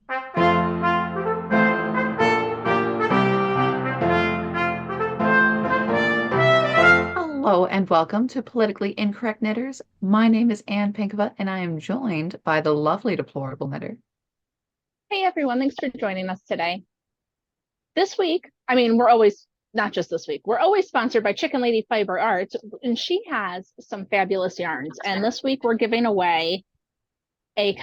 Hello and welcome to Politically Incorrect Knitters. My name is Ann Pinkava and I am joined by the lovely Deplorable Knitter. Hey everyone, thanks for joining us today. This week, we're always, not just this week, we're always sponsored by Chicken Lady Fiber Arts, and she has some fabulous yarns. And this week we're giving away a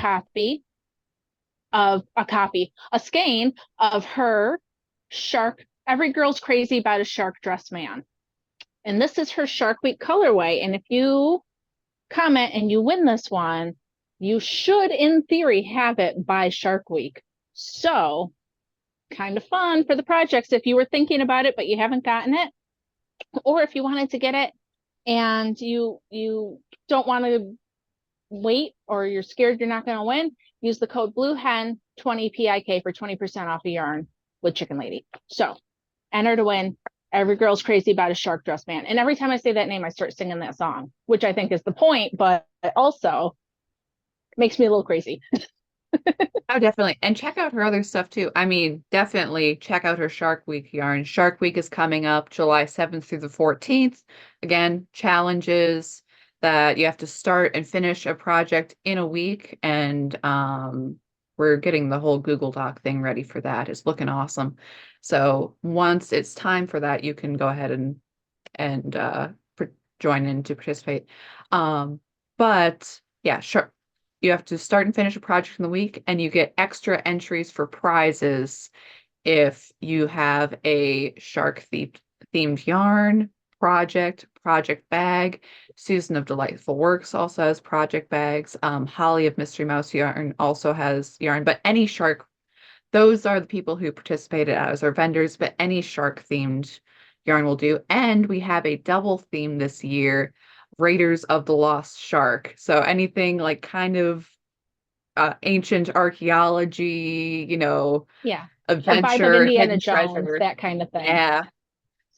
a skein of her shark. Every girl's crazy about a shark dress man. And this is her Shark Week colorway. And if you comment and you win this one, you should, in theory, have it by Shark Week. So kind of fun for the projects if you were thinking about it but you haven't gotten it, or if you wanted to get it and you don't want to wait, or you're scared you're not going to win, use the code BLUEHEN 20 PIK for 20% off a yarn with Chicken Lady. So enter to win. Every girl's crazy about a shark dress man, and every time I say that name I start singing that song, which I think is the point, but also makes me a little crazy. Oh, definitely. And check out her other stuff too. Definitely check out her Shark Week yarn. Shark Week is coming up July 7th through the 14th. Again, challenges that you have to start and finish a project in a week. And we're getting the whole Google Doc thing ready for that. It's looking awesome. So once it's time for that, you can go ahead and join in to participate. But yeah, sure. You have to start and finish a project in the week, and you get extra entries for prizes if you have a shark themed yarn, project bag. Susan of Delightful Works also has project bags. Holly of Mystery Mouse Yarn also has yarn, but any shark, those are the people who participated as our vendors, but any shark themed yarn will do. And we have a double theme this year, Raiders of the Lost Shark. So anything like kind of ancient archaeology, Yeah, a vibe of adventure, Indiana hidden Jones, treasure. that kind of thing. Yeah. Fun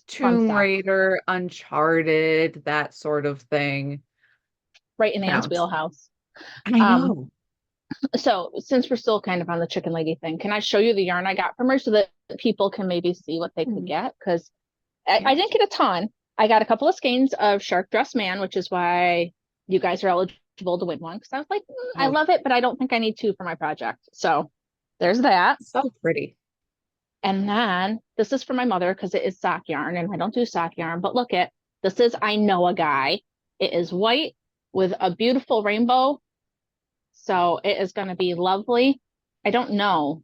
Tomb stuff. Raider, Uncharted, that sort of thing. Right in Anne's Sounds. wheelhouse. I Um, know. so since we're still kind of on the Chicken Lady thing, can I show you the yarn I got from her so that people can maybe see what they could Mhm. get? Because I, Yeah. I didn't get a ton. I got a couple of skeins of Shark Dress Man, which is why you guys are eligible to win one. Because I was like, I Oh, love it, but I don't think I need two for my project. So there's that. so pretty. And then this is for my mother because it is sock yarn, and I don't do sock yarn. But look at this is I Know a Guy. It is white with a beautiful rainbow. So it is going to be lovely. I don't know.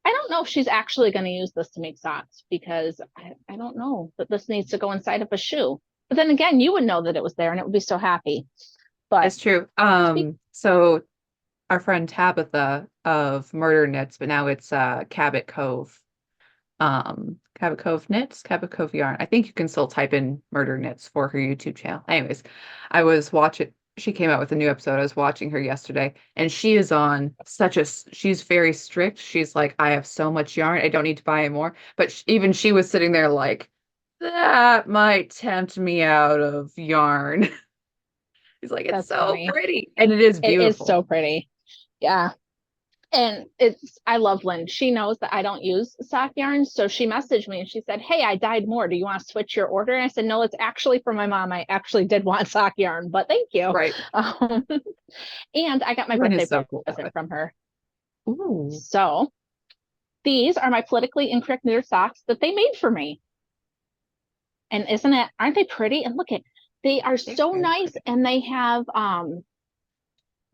I don't know if she's actually going to use this to make socks, because I don't know that this needs to go inside of a shoe. But then again, you would know that it was there and it would be so happy. But It's true. speak, So our friend Tabitha of Murder Knits, but now it's Cabot Cove. Cabot Cove Knits, Cabot Cove Yarn. I think you can still type in Murder Knits for her YouTube channel. Anyways, I was watching, she came out with a new episode. I was watching her yesterday, and she is on she's very strict. She's like, I have so much yarn, I don't need to buy any more. But even she was sitting there like, that might tempt me out of yarn. He's like, it's that's so funny. pretty. And it is It is beautiful. so pretty. Yeah. And I love Lynn. She knows that I don't use sock yarns. So she messaged me and she said, Hey, I dyed more. Do you want to switch your order? And I said, No, it's actually for my mom. I actually did want sock yarn, but thank you. Right. Um, and I got my Lynn birthday is so cool that way. present from her. Ooh, So these are my politically incorrect knitter socks that they made for me. And aren't they pretty? And look at, they are they're so very nice. pretty. And they have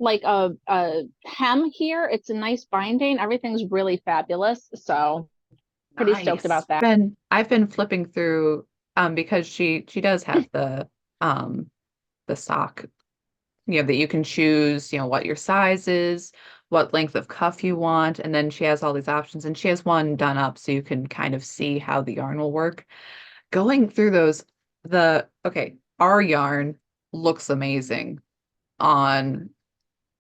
like a hem here. It's a nice binding. Everything's really fabulous. So pretty stoked Nice. about that. I've been flipping through because she does have the sock, that you can choose, what your size is, what length of cuff you want, and then she has all these options, and she has one done up so you can kind of see how the yarn will work. Going through those, our yarn looks amazing on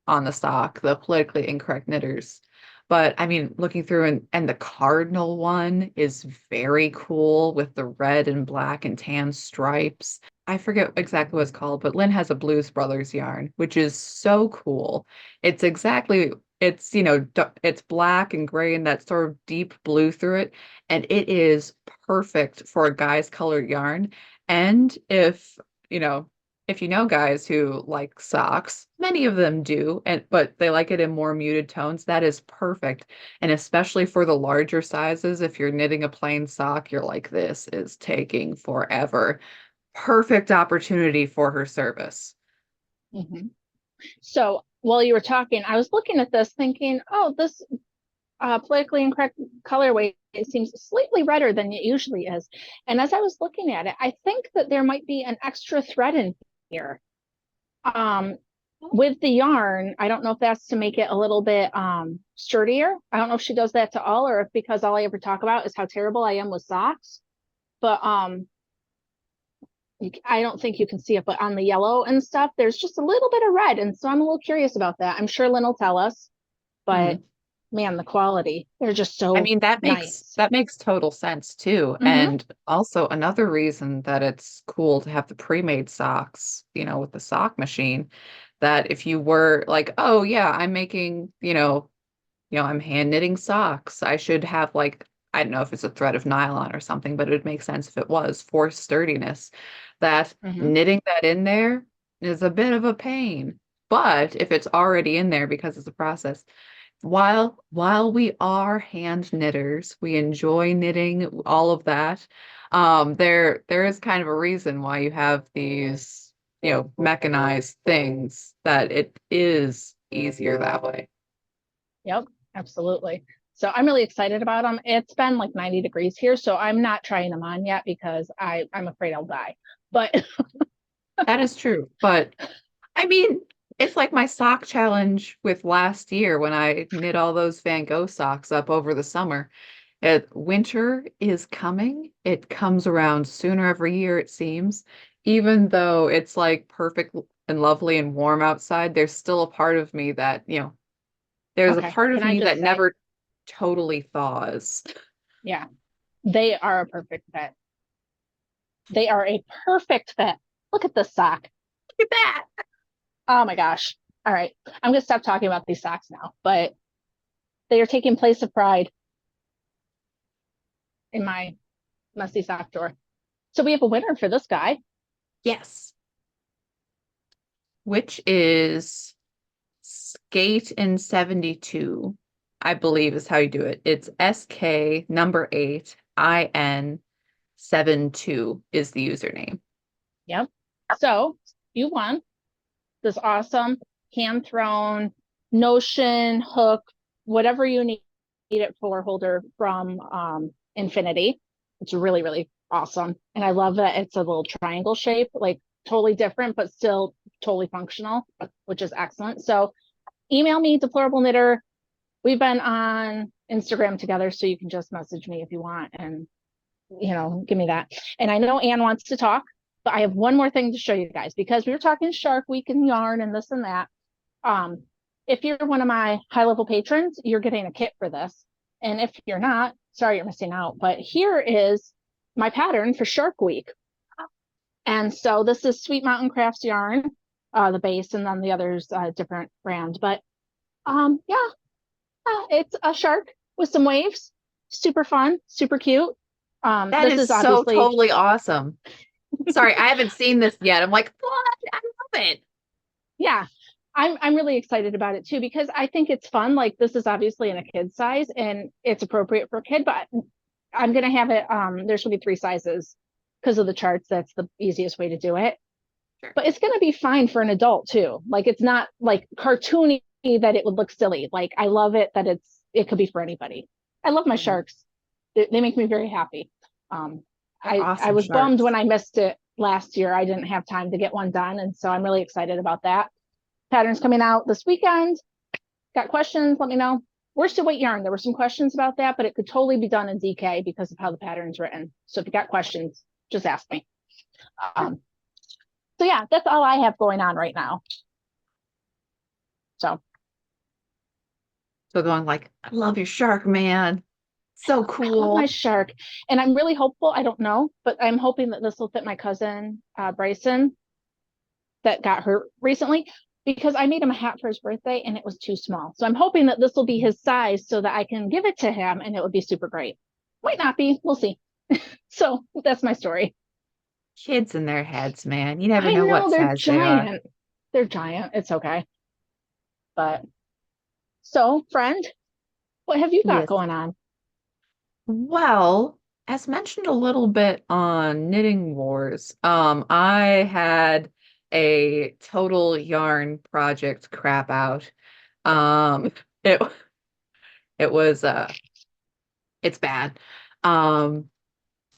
the stock, the politically incorrect knitters. But looking through, and the cardinal one is very cool with the red and black and tan stripes. I forget exactly what it's called, but Lynn has a Blues Brothers yarn, which is so cool. It's exactly It's, it's black and gray and that sort of deep blue through it. And it is perfect for a guy's colored yarn. And you know, if you know guys who like socks, many of them do, but they like it in more muted tones, that is perfect. And especially for the larger sizes, if you're knitting a plain sock, you're like, this is taking forever. Perfect opportunity for her service. Mhm. So while you were talking, I was looking at this thinking, oh, this politically incorrect colorway, it seems slightly redder than it usually is. And as I was looking at it, I think that there might be an extra thread in here. With the yarn, I don't know if that's to make it a little bit sturdier. I don't know if she does that to all, or if because all I ever talk about is how terrible I am with socks. But I don't think you can see it, but on the yellow and stuff, there's just a little bit of red. And so I'm a little curious about that. I'm sure Lynn will tell us, but man, the quality, they're just I so mean, nice. that makes total sense too. Mm-hmm. And also another reason that it's cool to have the pre-made socks, with the sock machine, that if you were like, oh yeah, I'm making, I'm hand knitting socks. I should have like, I don't know if it's a thread of nylon or something, but it would make sense if it was for sturdiness. That Mm-hmm. knitting that in there is a bit of a pain. But if it's already in there because it's a process, while we are hand knitters, we enjoy knitting, all of that. There is kind of a reason why you have these, mechanized things that it is easier that way. Yep, absolutely. So I'm really excited about them. It's been like 90 degrees here, so I'm not trying them on yet because I'm afraid I'll die. But That is true. But I mean, it's like my sock challenge with last year when I knit all those Van Gogh socks up over the summer. Winter is coming. It comes around sooner every year, it seems. Even though it's like perfect and lovely and warm outside, there's still a part of me that, there's a okay, part can of I me that just say, never totally thaws. yeah, they are a perfect fit. They are a perfect fit. Look at this sock. Look at that. Oh my gosh. All right. I'm going to stop talking about these socks now, but they are taking place of pride in my messy sock drawer. So we have a winner for this guy. Yes. Which is Skate in 72, I believe is how you do it. It's SK number 8 IN 72 is the username. Yep. So you won this awesome hand thrown Notion hook, whatever you need it for holder from Infinity. It's really, really awesome. And I love that it's a little triangle shape, like totally different, but still totally functional, which is excellent. So email me, Deplorable Knitter. We've been on Instagram together, so you can just message me if you want and give me that. And I know Anne wants to talk, but I have one more thing to show you guys because we were talking Shark Week and yarn and this and that. Um, if you're one of my high level patrons, you're getting a kit for this. And if you're not, sorry, you're missing out. But here is my pattern for Shark Week. And so this is Sweet Mountain Crafts yarn, the base, and then the other's different brand. But yeah, it's a shark with some waves. Super fun, super cute. That This is is so obviously, totally awesome. Sorry, I haven't seen this yet. I'm like, what? I love it. yeah, I'm really excited about it too because I think it's fun. Like this is obviously in a kid size and it's appropriate for a kid, but I'm gonna have it. There's gonna be 3 sizes because of the charts. That's the easiest way to do it. Sure. But it's gonna be fine for an adult too. Like it's not like cartoony that it would look silly. Like I love it that it could be for anybody. I love my Mhm. sharks. They make me very happy. Um, They're I awesome was bummed sharks. when I missed it last year. I didn't have time to get one done, and so I'm really excited about that. Patterns coming out this weekend. Got questions? Let me know. Worsted weight yarn. There were some questions about that, but it could totally be done in DK because of how the pattern's written. So if you got questions, just ask me. Um, so yeah, that's all I have going on right now. So So going like, I love your shark, man. So I love my cool. shark, and I'm really hopeful. I don't know, but I'm hoping that this will fit my cousin Bryson that got hurt recently because I made him a hat for his birthday and it was too small. So I'm hoping that this will be his size so that I can give it to him and it would be super great. Might not be, we'll see. So that's my story. Kids in their heads, man. You never I know know what they're size they are. giant. They're giant. It's okay. But so, friend, what have you got Yes. going on? Well, as mentioned a little bit on Knitting Wars, I had a total yarn project crap out. It it was it's bad. Um,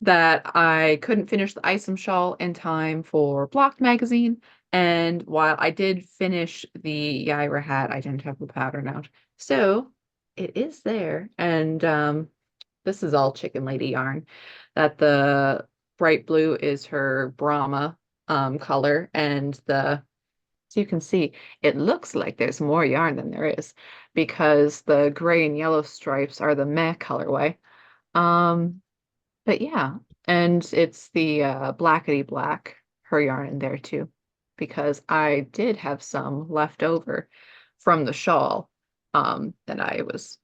that I couldn't finish the Isom shawl in time for Blocked magazine. And while I did finish the Yaira hat, I didn't have the pattern out. So it is there. And this is all Chicken Lady yarn. That the bright blue is her Brahma color. And so you can see, it looks like there's more yarn than there is because the gray and yellow stripes are the meh colorway. Um, but yeah, and it's the blackety black, her yarn in there too, because I did have some left over from the shawl, that I was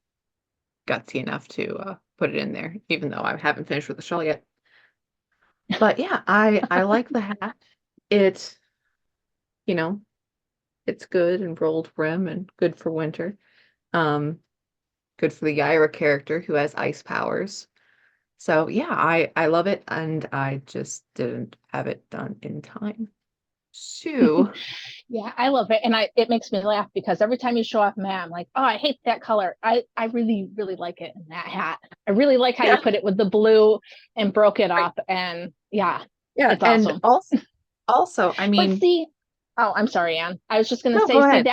gutsy enough to put it in there, even though I haven't finished with the shawl yet. But yeah, I like the hat. It, you know, it's good and rolled brim and good for winter. Um, Good for the Yaira character who has ice powers. So yeah, I love it, and I just didn't have it done in time. So Yeah, I love it. And it makes me laugh because every time you show off Matt, I'm like, oh, I hate that color. I really, really like it in that hat. I really like how you yeah, put it with the blue and broke it right. up. And yeah, Yeah, it's and awesome. also, I But mean, see, oh, I'm sorry, Anne. I was just gonna no, say, go see, ahead.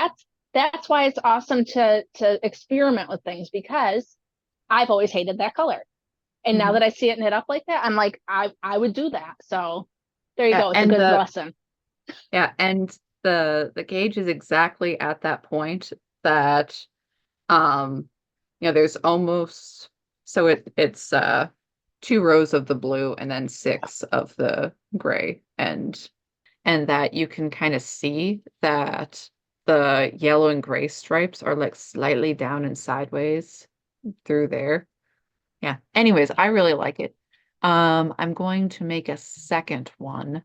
that's why it's awesome to experiment with things because I've always hated that color. And now Hmm. that I see it knit up like that, I'm like, I would do that. So there you Yeah, go. It's a and good the lesson. yeah, and the gauge is exactly at that point that um there's almost so it's two rows of the blue and then six of the gray, and that you can kind of see that the yellow and gray stripes are like slightly down and sideways through there. Yeah. Anyways, I really like it. I'm going to make a second one,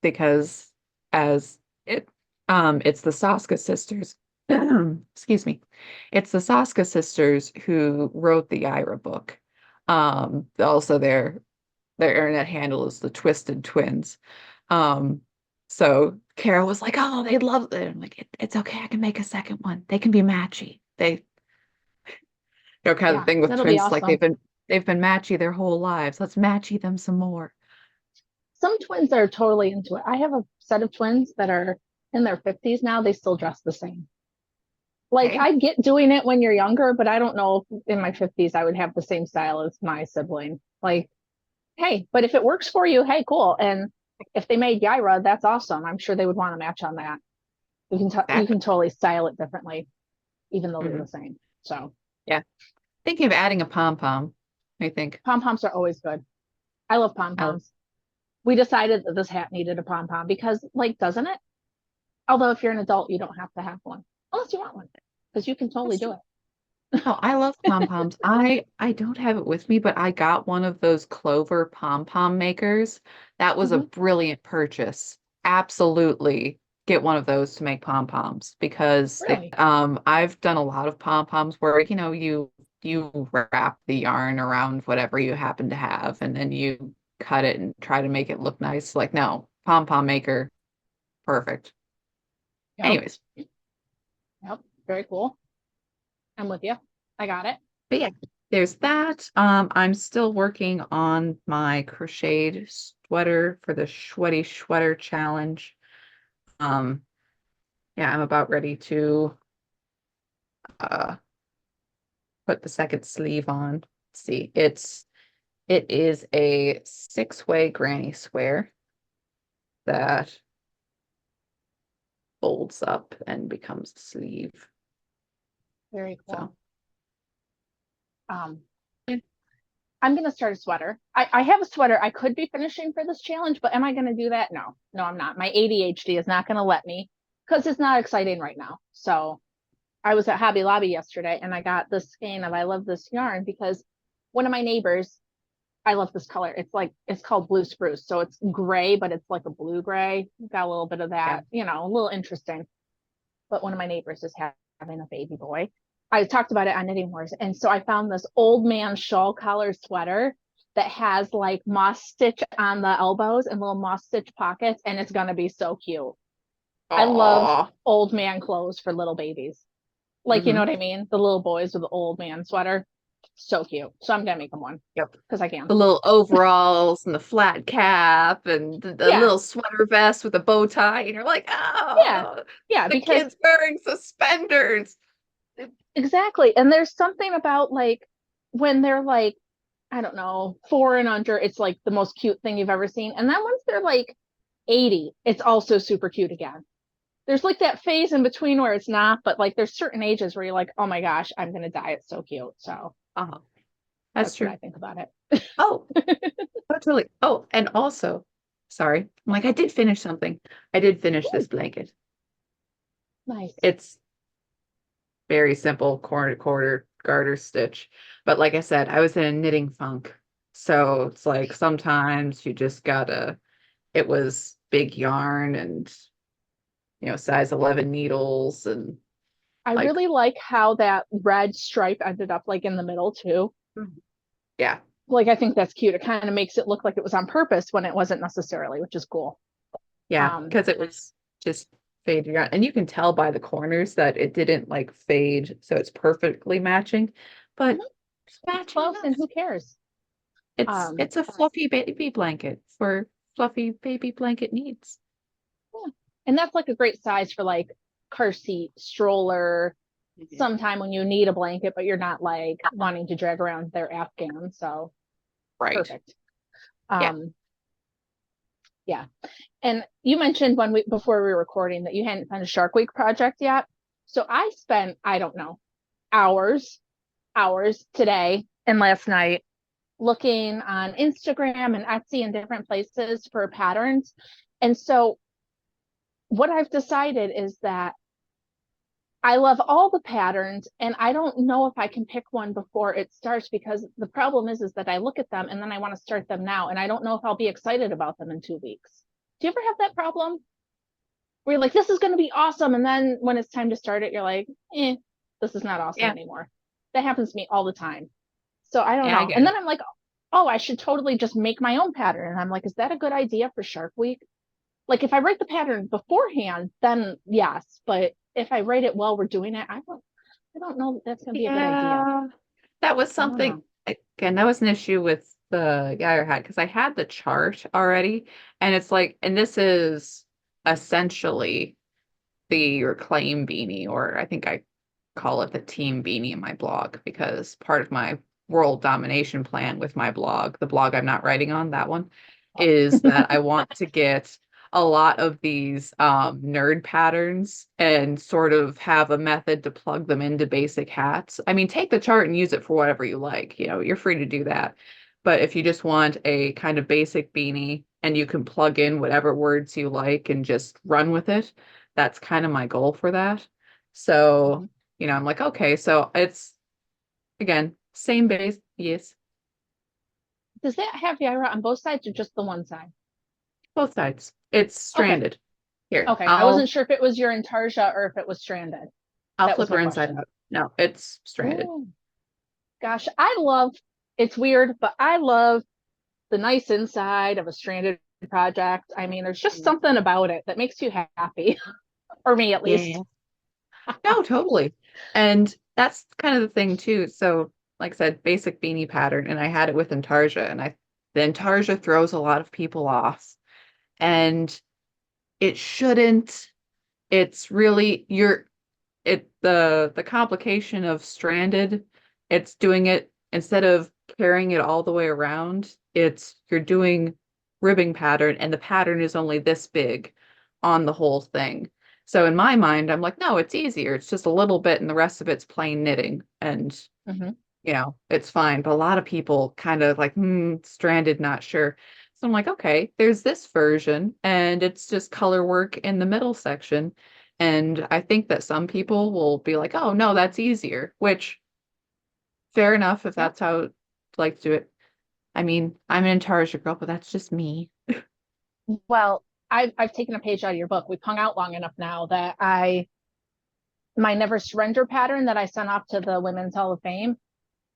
because as it it's the Saska sisters. Excuse me. It's the Saska sisters who wrote the Ira book. Also their internet handle is the Twisted Twins. Um, so Carol was like, "Oh, they love it." I'm like, "It's okay. I can make a second one. They can be matchy. They, kind of Yeah, the thing with that'll be twins, like awesome. they've been matchy their whole lives. Let's matchy them some more." Some twins are totally into it. I have a set of twins that are in their 50s now. They still dress the same. Like Hey, I get doing it when you're younger, but I don't know if in my 50s I would have the same style as my sibling. Like, hey, but if it works for you, hey, cool. And if they made Yaira, that's awesome. I'm sure they would want to match on that. You exactly. can totally style it differently, even though they're Hmm. the same. So Yeah. Thinking of adding a pom pom. I think. pom poms are always good. I love pom I'll, poms. We decided that this hat needed a pom pom because, like, doesn't it? Although if you're an adult, you don't have to have one unless you want one because you can totally that's do true. it. Oh, I love pom poms. I don't have it with me, but I got one of those Clover pom pom makers. That was a Hmm. brilliant purchase. Absolutely get one of those to make pom poms because Really? I've done a lot of pom poms where you wrap the yarn around whatever you happen to have and then you cut it and try to make it look nice. Like no, pom pom maker, perfect. Yep. Anyways, Yep. Very cool. I'm with you. I got it. but yeah, there's that. I'm still working on my crocheted sweater for the Sweaty Sweater Challenge. Um, yeah, I'm about ready to uh put the second sleeve on. Let's see, it is a six-way granny square that folds up and becomes a sleeve. Very cool. So Um, yeah. I'm gonna start a sweater. I have a sweater I could be finishing for this challenge, but am I gonna do that? No, no, I'm not. My ADHD is not gonna let me because it's not exciting right now. So I was at Hobby Lobby yesterday and I got this skein of I love this yarn because one of my neighbors, I love this color. It's like it's called blue spruce. So it's gray, but it's like a blue gray. Got a little bit of Yeah. that, a little interesting. But one of my neighbors is having a baby boy. I talked about it on Knitting Wars. And so I found this old man shawl collar sweater that has like moss stitch on the elbows and little moss stitch pockets. And it's going to be so cute. I love Aw. old man clothes for little babies. Like, you know Hmm. what I mean? The little boys with the old man sweater. So cute. So I'm going to make them one Yep. because I can. The little overalls and the flat cap and the Yeah. little sweater vest with a bow tie, and you're like, Yeah. oh, Yeah. the Because kid's wearing suspenders. exactly. And there's something about like when they're like, I don't know, 4 and under, it's like the most cute thing you've ever seen. And then once they're like 80, it's also super cute again. There's like that phase in between where it's not, but like there's certain ages where you're like, oh my gosh, I'm gonna die. It's so cute. So Uh-huh. That's that's what true. I think about it. Oh, totally. Oh, and also, sorry, I'm like, I did finish something. I did finish Ooh, this blanket. nice. It's very simple corner to quarter garter stitch. But like I said, I was in a knitting funk. So it's like sometimes you just gotta, it was big yarn and, size 11 needles and I like, really like how that red stripe ended up like in the middle too. yeah, Like I think that's cute. It kind of makes it look like it was on purpose when it wasn't necessarily, which is cool. yeah, Um, because it was just faded yarn. And you can tell by the corners that it didn't like fade. So it's perfectly matching, but mhm, it's it's matching close and enough. who cares? Um, It's a fluffy baby blanket for fluffy baby blanket needs. yeah. And that's like a great size for like car seat, stroller, Mhm. sometime when you need a blanket, but you're not like wanting to drag around their Afghan. So Right. perfect. Yeah. Um, yeah. And you mentioned when we before we were recording that you hadn't done a Shark Week project yet. So I spent, I don't know, hours, hours today and last night looking on Instagram and Etsy and different places for patterns. And so what I've decided is that I love all the patterns and I don't know if I can pick one before it starts because the problem is that I look at them and then I want to start them now and I don't know if I'll be excited about them in 2 weeks. Do you ever have that problem where you're like, this is going to be awesome, and then when it's time to start it, you're like, this is not awesome Yeah. anymore? That happens to me all the time. So I don't Yeah, I know. get And it. then I'm like, oh, I should totally just make my own pattern. And I'm like, is that a good idea for Shark Week? Like if I write the pattern beforehand, then yes. But if I write it while we're doing it, I don't know that that's gonna be a good idea. Yeah. That was I don't something, know. again, that was an issue with the Geyer hat because I had the chart already. And it's like, and this is essentially the reclaim beanie, or I think I call it the team beanie in my blog because part of my world domination plan with my blog, the blog I'm not writing on, that one, is that I want to get a lot of these nerd patterns and sort of have a method to plug them into basic hats. I mean, take the chart and use it for whatever you like. You're free to do that. But if you just want a kind of basic beanie and you can plug in whatever words you like and just run with it, that's kind of my goal for that. So, Mhm. I'm like, okay, so it's again, same base. Yes, Does that have Yaira on both sides or just the one side? both sides. It's Okay. stranded. Here, Okay. I I'll wasn't sure if it was your intarsia or if it was stranded. I'll That was flip my her inside question. out. No, it's stranded. Oh, gosh. It's weird, but I love the nice inside of a stranded project. I mean, there's just Mm. something about it that makes you happy, or me at least. Yeah. No, totally. And that's kind of the thing too. So, like I said, basic beanie pattern, and I had it with Intarsia, and the Intarsia throws a lot of people off, and it shouldn't. It's really the complication of stranded, it's doing it instead of carrying it all the way around, you're doing ribbing pattern and the pattern is only this big on the whole thing. So in my mind, I'm like, no, it's easier. It's just a little bit and the rest of it's plain knitting and Hmm. it's fine. But a lot of people kind of like, stranded, not sure. So I'm like, okay, there's this version and it's just color work in the middle section. And I think that some people will be like, oh, no, that's easier, which fair enough if Yep. that's how you like to do it. I mean, I'm an Intarsia girl, but that's just me. Well, I've taken a page out of your book. We've hung out long enough now that my Never Surrender pattern that I sent off to the Women's Hall of Fame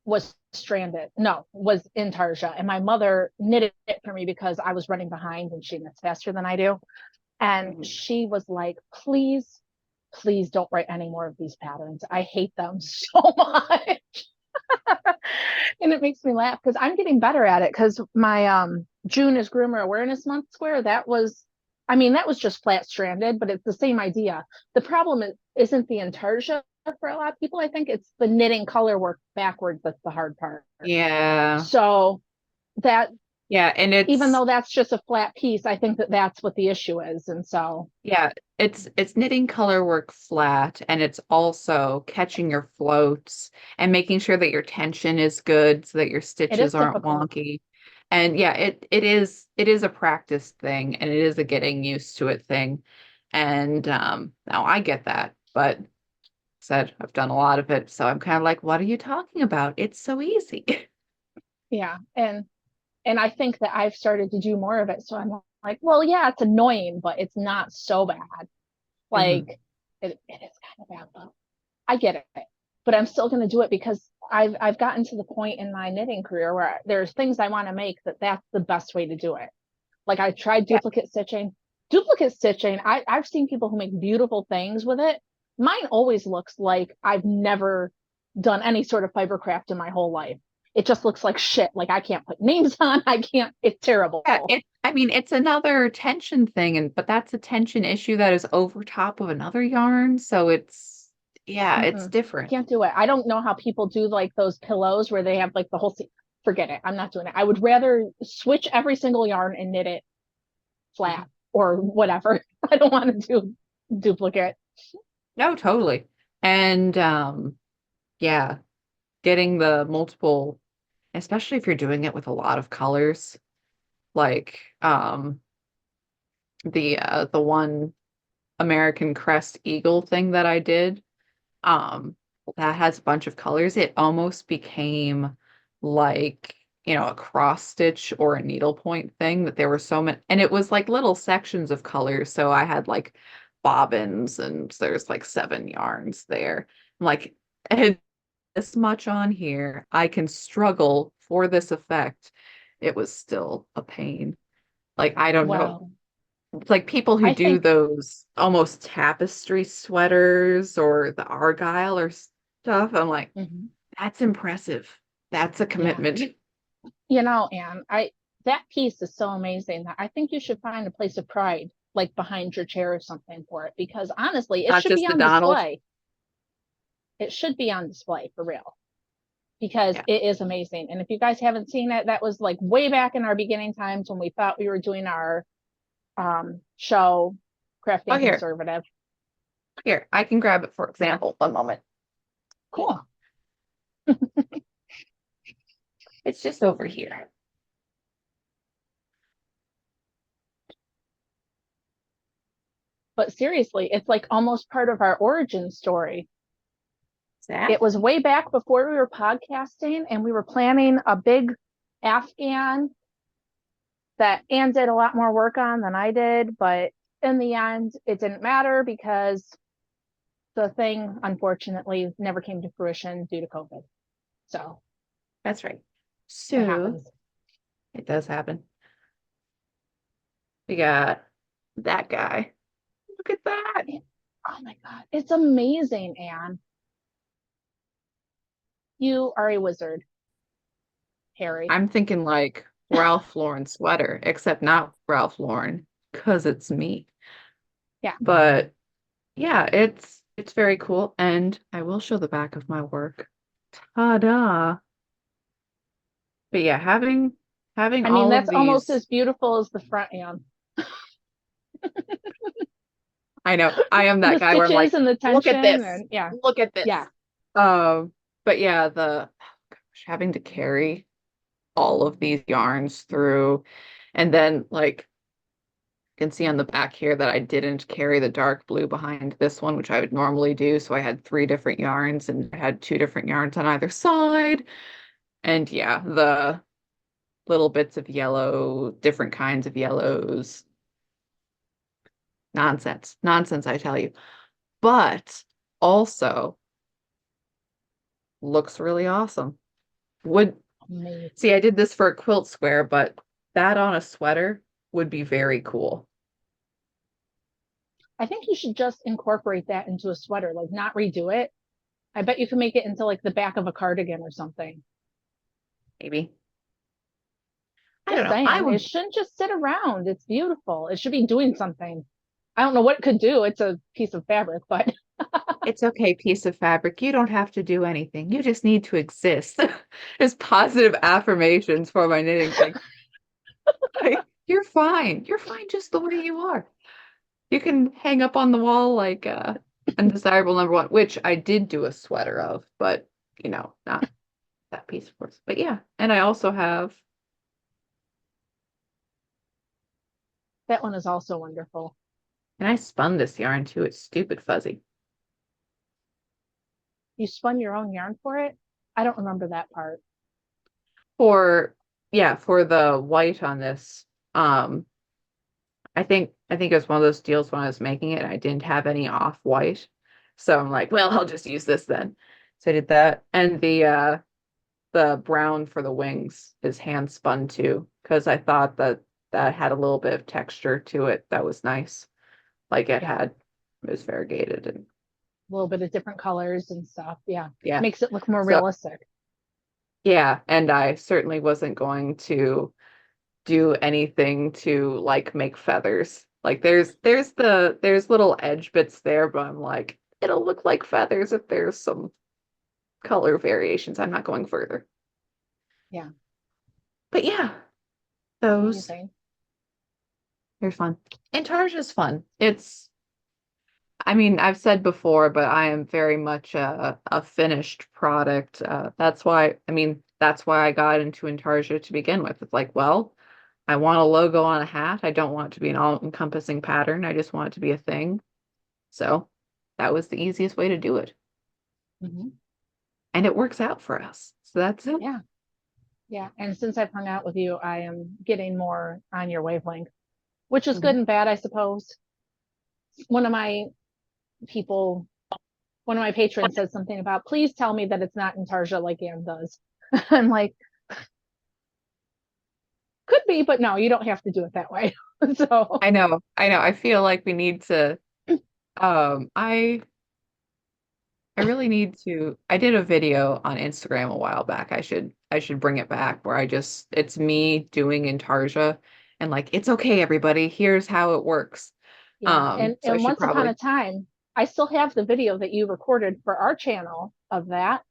was stranded. No, was in Tarja. And my mother knitted it for me because I was running behind and she knits faster than I do. And Mhm. she was like, please, please don't write any more of these patterns. I hate them so much. And it makes me laugh because I'm getting better at it because my June is Groomer Awareness Month square. That was, I mean, that was just flat stranded, but it's the same idea. The problem isn't the intarsia for a lot of people. I think it's the knitting color work backwards that's the hard part. Yeah. So that, Yeah, and even it's though that's just a flat piece, I think that that's what the issue is. And so yeah, it's knitting color work flat, and it's also catching your floats and making sure that your tension is good so that your it is stitches aren't difficult. wonky. And yeah, it is a practice thing, and it is a getting used to it thing. And now I get that, but said I've done a lot of it, so I'm kind of like, what are you talking about? It's so easy. Yeah. And I think that I've started to do more of it. So I'm like, well, yeah, it's annoying, but it's not so bad. Mhm. Like it is kind of bad, but I get it. But I'm still going to do it because I've gotten to the point in my knitting career where there's things I want to make that's the best way to do it. Like I tried Yeah. duplicate stitching. Duplicate stitching, I've seen people who make beautiful things with it. Mine always looks like I've never done any sort of fiber craft in my whole life. It just looks like shit. Like I can't put names on. I can't. It's Yeah, terrible. I mean, it's another tension thing, but that's a tension issue that is over top of another yarn. So yeah, it's Mm-mm. I different. can't do it. I don't know how people do like those pillows where they have like the whole. Forget it. I'm not doing it. I would rather switch every single yarn and knit it flat Mhm. or whatever. I don't want to do duplicate. No, totally. And yeah, getting the multiple, especially if you're doing it with a lot of colors, like the one American Crest Eagle thing that I did. um that has a bunch of colors. It almost became like, a cross stitch or a needlepoint thing, that there were so many, and it was like little sections of colors. So I had like bobbins, and there's like 7 yarns there. I'm like, I had this much on here, I can struggle for this effect. It was still a pain. Like, I don't know, Well, like people who I do think, those almost tapestry sweaters or the argyle or stuff. I'm like, mhm, that's impressive. That's a yeah, commitment. and that piece is so amazing that I think you should find a place of pride, like behind your chair or something for it, because honestly, it Not should just be the on Donald. display. It should be on display for real because Yeah. it is amazing. And if you guys haven't seen it, that was like way back in our beginning times when we thought we were doing our show, Oh, Crafting Conservative. here, I can grab it for example. One moment. Cool. It's just over here. But seriously, it's like almost part of our origin story. It was Exactly. way back before we were podcasting and we were planning a big Afghan that Anne did a lot more work on than I did. But in the end, it didn't matter because the thing, unfortunately, never came to fruition due to COVID. So That's right. it So happens. it does happen. We got that guy. Look at that. Oh my God. It's amazing, Anne. You are a wizard, Harry. I'm thinking like Ralph Lauren sweater, except not Ralph Lauren, because it's me. Yeah. But yeah, it's very cool, and I will show the back of my work. Ta-da! But yeah, having I mean, all that's of almost these, as beautiful as the front, Anne. I know I am that The guy where I'm like, stitches and the look at tension this, and yeah, look at yeah. this. But yeah, gosh, having to carry all of these yarns through, and then like can see on the back here that I didn't carry the dark blue behind this one, which I would normally do. So I had 3 different yarns and I had 2 different yarns on either side. And yeah, the little bits of yellow, different kinds of yellows. Nonsense. Nonsense, I tell you. But also looks really awesome. Would Amazing. see, I did this for a quilt square, but that on a sweater would be very cool. I think you should just incorporate that into a sweater, like not redo it. I bet you can make it into like the back of a cardigan or something. Maybe. I don't Just know. I saying, it would, shouldn't just sit around. It's beautiful. It should be doing something. I don't know what it could do. It's a piece of fabric, but it's okay, piece of fabric. You don't have to do anything. You just need to exist. Just positive affirmations for my knitting thing. Like, you're fine. You're fine just the way you are. You can hang up on the wall like undesirable number one, which I did do a sweater of, but not that piece, of course. But yeah, and I also have, that one is also wonderful. and I spun this yarn too. It's stupid fuzzy. You spun your own yarn for it? I don't remember that part. For yeah, for the white on this, I think it was one of those deals when I was making it. I didn't have any off white, so I'm like, well, I'll just use this then. So I did that, and the brown for the wings is hand spun too, because I thought that that had a little bit of texture to it that was nice. Like Yeah, it was variegated and a little bit of different colors and stuff. Yeah, yeah. makes it look more So realistic. yeah, and I certainly wasn't going to do anything to like make feathers. Like there's little edge bits there, but I'm like, it'll look like feathers if there's some color variations. I'm not going further. Yeah, But yeah, those amazing. they're fun. And Tarja's fun. I mean, I've said before, but I am very much a finished product. That's why I got into Intarsia to begin with. It's like, well, I want a logo on a hat. I don't want it to be an all-encompassing pattern. I just want it to be a thing. So that was the easiest way to do it. Hmm. And it works out for us. So that's it. Yeah, yeah. And since I've hung out with you, I am getting more on your wavelength, which is good Mhm. and bad, I suppose. One of my people, one of my patrons said something about, please tell me that it's not Intarsia like Anne does. I'm like, could be, but no, you don't have to do it that way. So I know. I know. I feel like we need to I really need to. I did a video on Instagram a while back. I should bring it back where it's me doing Intarsia and like it's okay everybody. Here's how it works. yeah, and So I should once upon a probably time, I still have the video that you recorded for our channel of that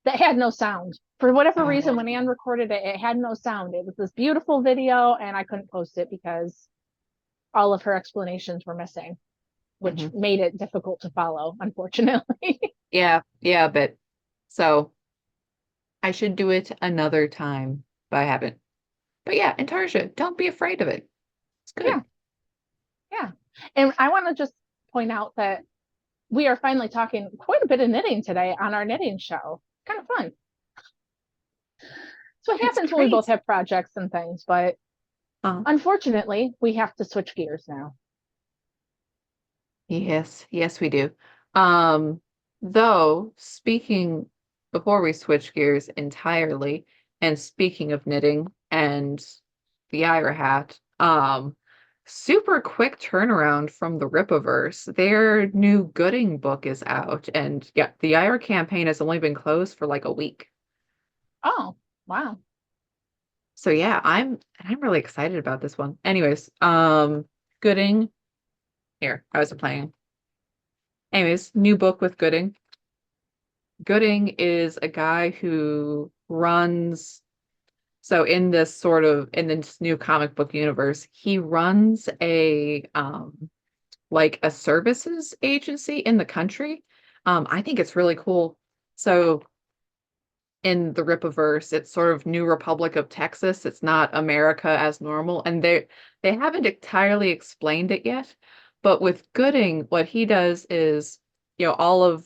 had no sound. For whatever reason, uh, when Anne recorded it, it had no sound. It was this beautiful video, and I couldn't post it because all of her explanations were missing, which mhm. made it difficult to follow, unfortunately. Yeah, but so I should do it another time, but I haven't. But yeah, Intarsia, don't be afraid of it. It's Yeah, good. yeah. And I want to just point out that we are finally talking quite a bit of knitting today on our knitting show. Kind of fun. So it It's happens when we both great. have projects and things, but Uh, unfortunately, we have to switch gears now. yes, we do. Though speaking before we switch gears entirely, and speaking of knitting and the Ira hat, super quick turnaround from the Ripaverse. Their new Gooding book is out, and yeah, the Ira campaign has only been closed for like a week. Oh, wow. So yeah, I'm really excited about this one. Anyways, Gooding here. I was playing. Anyways, new book with Gooding. Gooding is a guy who runs, so in this new comic book universe, he runs a like a services agency in the country. I think it's really cool. So in the Ripaverse, it's sort of New Republic of Texas. It's not America as normal, and they haven't entirely explained it yet. But with Gooding, what he does is, all of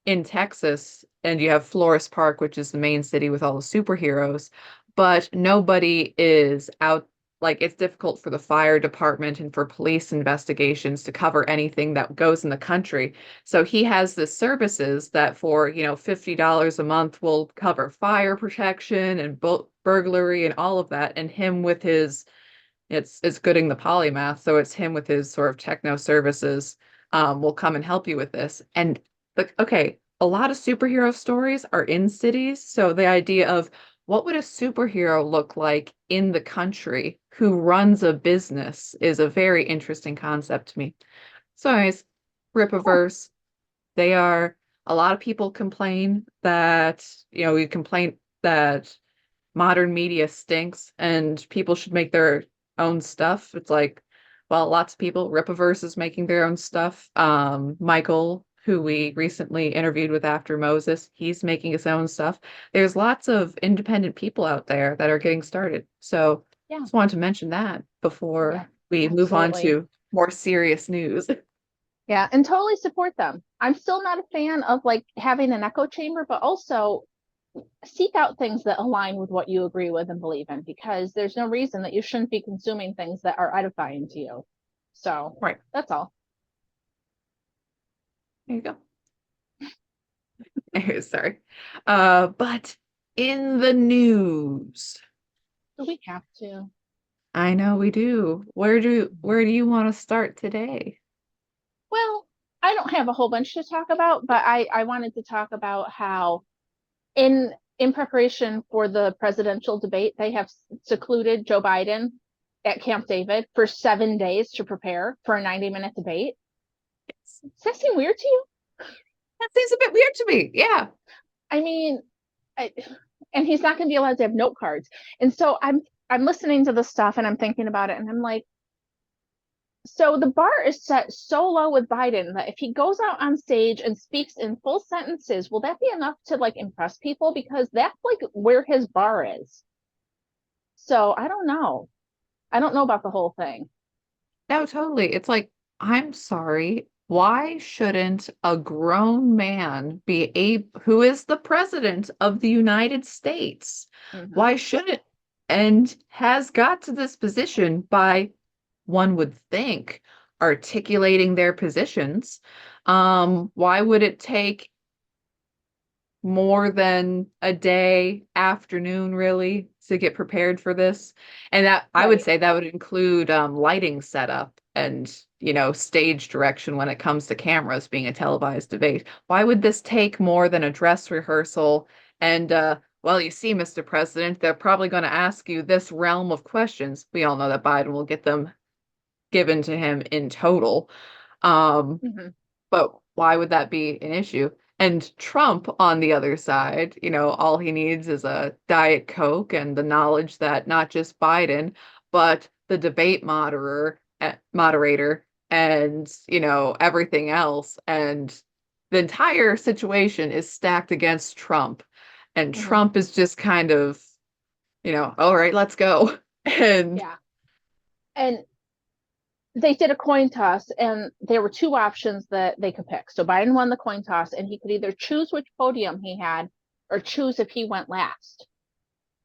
in Texas, and you have Florist Park, which is the main city with all the superheroes, but nobody is out. Like, it's difficult for the fire department and for police investigations to cover anything that goes in the country. So he has the services that for, $50 a month will cover fire protection and burglary and all of that. And him with his it's Gooding the polymath, so it's him with his sort of techno services will come and help you with this. And okay, a lot of superhero stories are in cities, so the idea of what would a superhero look like in the country who runs a business is a very interesting concept to me. So anyways, Cool. Ripaverse, they are a lot of people complain that, we complain that modern media stinks and people should make their own stuff. It's like, well, lots of people, Ripaverse is making their own stuff. Michael, who we recently interviewed with after Moses, he's making his own stuff. There's lots of independent people out there that are getting started. So Yeah. just wanted to mention that Yeah. before we move on Absolutely. to more serious news. Yeah, and totally support them. I'm still not a fan of like having an echo chamber, but also seek out things that align with what you agree with and believe in, because there's no reason that you shouldn't be consuming things that are edifying to you. So Right. that's all. There you go. Sorry. But in the news, Do we have to? I know we do. Where do you want to start today? Well, I don't have a whole bunch to talk about, but I wanted to talk about how in preparation for the presidential debate, they have secluded Joe Biden at Camp David for 7 days to prepare for a 90-minute debate. Does that seem weird to you? That seems a bit weird to me. Yeah. I mean, I, and he's not going to be allowed to have note cards. And so I'm listening to the stuff and I'm thinking about it, and I'm like, so the bar is set so low with Biden that if he goes out on stage and speaks in full sentences, will that be enough to like impress people? Because that's like where his bar is. So I don't know. I don't know about the whole thing. No, totally. It's like, I'm sorry. Why shouldn't a grown man be who is the president of the United States? Mm-hmm. Why shouldn't and has got to this position by, one would think, articulating their positions. Why would it take more than a day, afternoon, really, to get prepared for this? And that I would Right. say that would include lighting setup and, stage direction when it comes to cameras being a televised debate. Why would this take more than a dress rehearsal? And well, you see, Mr. President, they're probably going to ask you this realm of questions. We all know that Biden will get them given to him in total. Um, Mm-hmm. but why would that be an issue? And Trump, on the other side, all he needs is a Diet Coke and the knowledge that not just Biden, but the debate moderator and, everything else. And the entire situation is stacked against Trump. And Mm-hmm. Trump is just kind of, all right, let's go. And Yeah. And they did a coin toss, and there were two options that they could pick. So Biden won the coin toss, and he could either choose which podium he had or choose if he went last.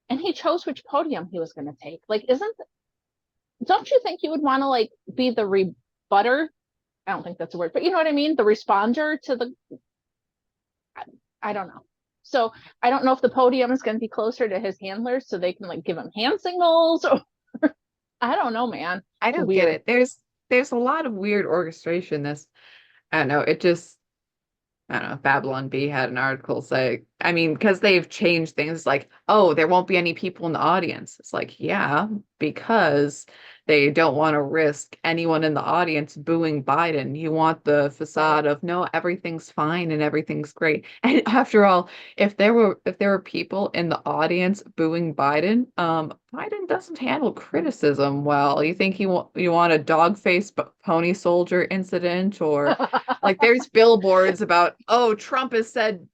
And he chose which podium he was going to take. Like, don't you think you would want to like be the rebutter? I don't think that's a word, but you know what I mean? The responder to the, I don't know. So I don't know if the podium is going to be closer to his handlers so they can like give him hand signals, or I don't know, man. I don't get Weird. it. There's a lot of weird orchestration. I don't know. It just, I don't know. Babylon Bee had an article say, I mean, because they've changed things like, oh, there won't be any people in the audience. It's like, yeah, because they don't want to risk anyone in the audience booing Biden. You want the Right. facade of, no, everything's fine and everything's great. And after all, if there were people in the audience booing Biden, Biden doesn't handle criticism well. You think you want a dog-faced pony soldier incident, or like there's billboards about, oh, Trump has said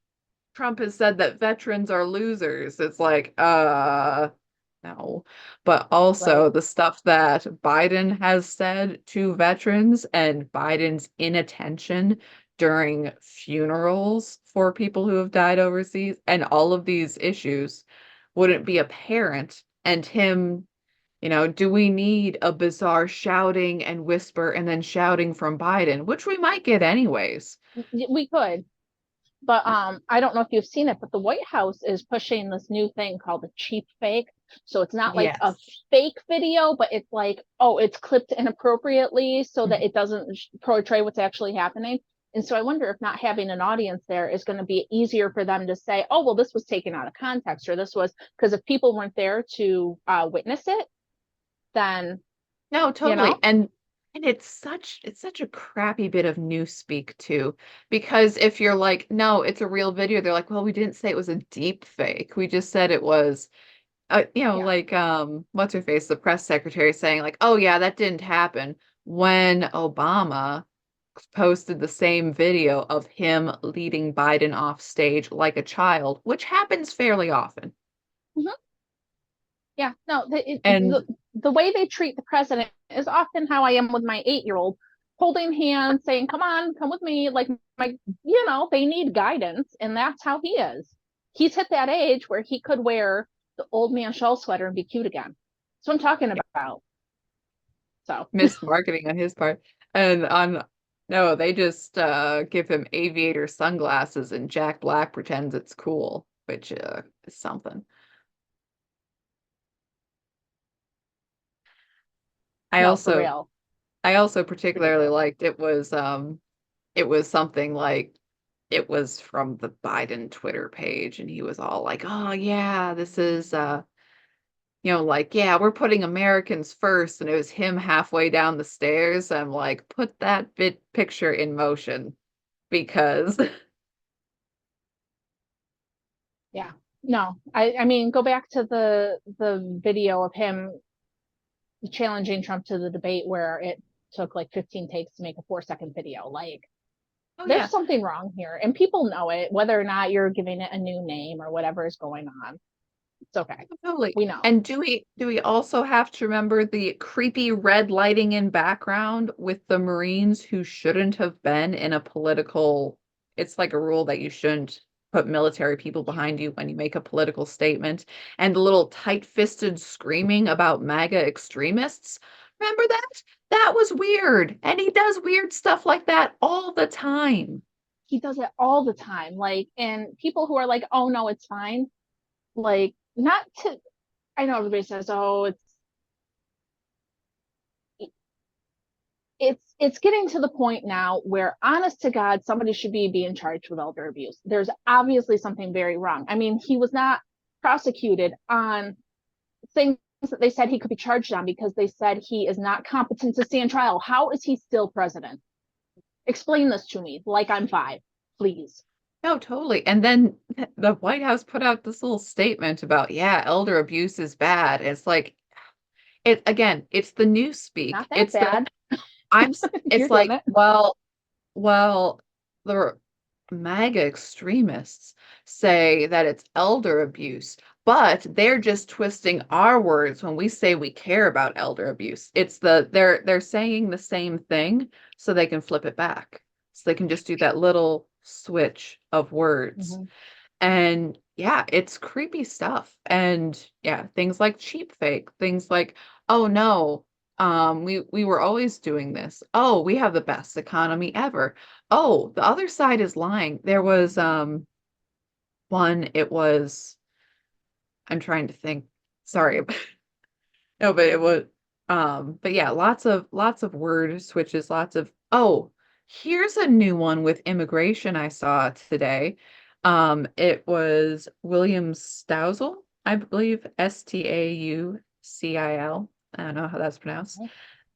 Trump has said that veterans are losers. It's like, no. But Right. also the stuff that Biden has said to veterans and Biden's inattention during funerals for people who have died overseas and all of these issues wouldn't be apparent. And him, do we need a bizarre shouting and whisper and then shouting from Biden, which we might get anyways. We could. But I don't know if you've seen it, but the White House is pushing this new thing called a cheap fake. So it's not like a Yes. fake video, but it's like, oh, it's clipped inappropriately so that Mhm. it doesn't portray what's actually happening. And so I wonder if not having an audience there is going to be easier for them to say, oh, well, this was taken out of context, or this was because if people weren't there to witness it, then, No, you totally. know, And it's such a crappy bit of newspeak too. Because if you're like, no, it's a real video, they're like, well, we didn't say it was a deep fake. We just said it was yeah. like what's her face, the press secretary saying like, oh yeah, that didn't happen when Obama posted the same video of him leading Biden off stage like a child, which happens fairly often. Mhm. Yeah, no, And the way they treat the president is often how I am with my 8-year-old, holding hands, saying, "Come on, come with me." Like they need guidance, and that's how he is. He's hit that age where he could wear the old man shawl sweater and be cute again. That's what I'm talking about. So, missed marketing on his part. And on no, they just give him aviator sunglasses and Jack Black pretends it's cool, which is something. I no, for also real. I also particularly Ridiculous. liked it was something like it was from the Biden Twitter page and he was all like, "Oh yeah, this is like, yeah, we're putting Americans first," and it was him halfway down the stairs. I'm like, put that bit picture in motion because Yeah. No, I mean, go back to the video of him challenging Trump to the debate where it took like 15 takes to make a 4-second video. Like, oh there's yeah, something wrong here, and people know it, whether or not you're giving it a new name or whatever is going on. It's okay. totally. We know. And do we also have to remember the creepy red lighting in background with the Marines who shouldn't have been in a political, it's like a rule that you shouldn't put military people behind you when you make a political statement, and the little tight-fisted screaming about MAGA extremists. Remember that? That was weird. And he does weird stuff like that all the time. He does it all the time. Like, and people who are like, oh no, it's fine. Like, not to, I know everybody says, oh, it's getting to the point now where honest to God, somebody should be being charged with elder abuse. There's obviously something very wrong. I mean, he was not prosecuted on things that they said he could be charged on because they said he is not competent to stand trial. How is he still president? Explain this to me like I'm 5, please. No, totally. And then the White House put out this little statement about, yeah, elder abuse is bad. It's like it's the news speak. Not that bad. It's You're getting like, it. well, the MAGA extremists say that it's elder abuse, but they're just twisting our words when we say we care about elder abuse. They're saying the same thing so they can flip it back. So they can just do that little switch of words. Mm-hmm. And yeah, it's creepy stuff. And yeah, things like cheap fake, things like, oh no, we were always doing this. Oh, we have the best economy ever. Oh, the other side is lying. There was one, it was, I'm trying to think. Sorry. No, but it was but yeah, lots of word switches, lots of oh, here's a new one with immigration I saw today. It was William Stausel, I believe, Staucil. I don't know how that's pronounced.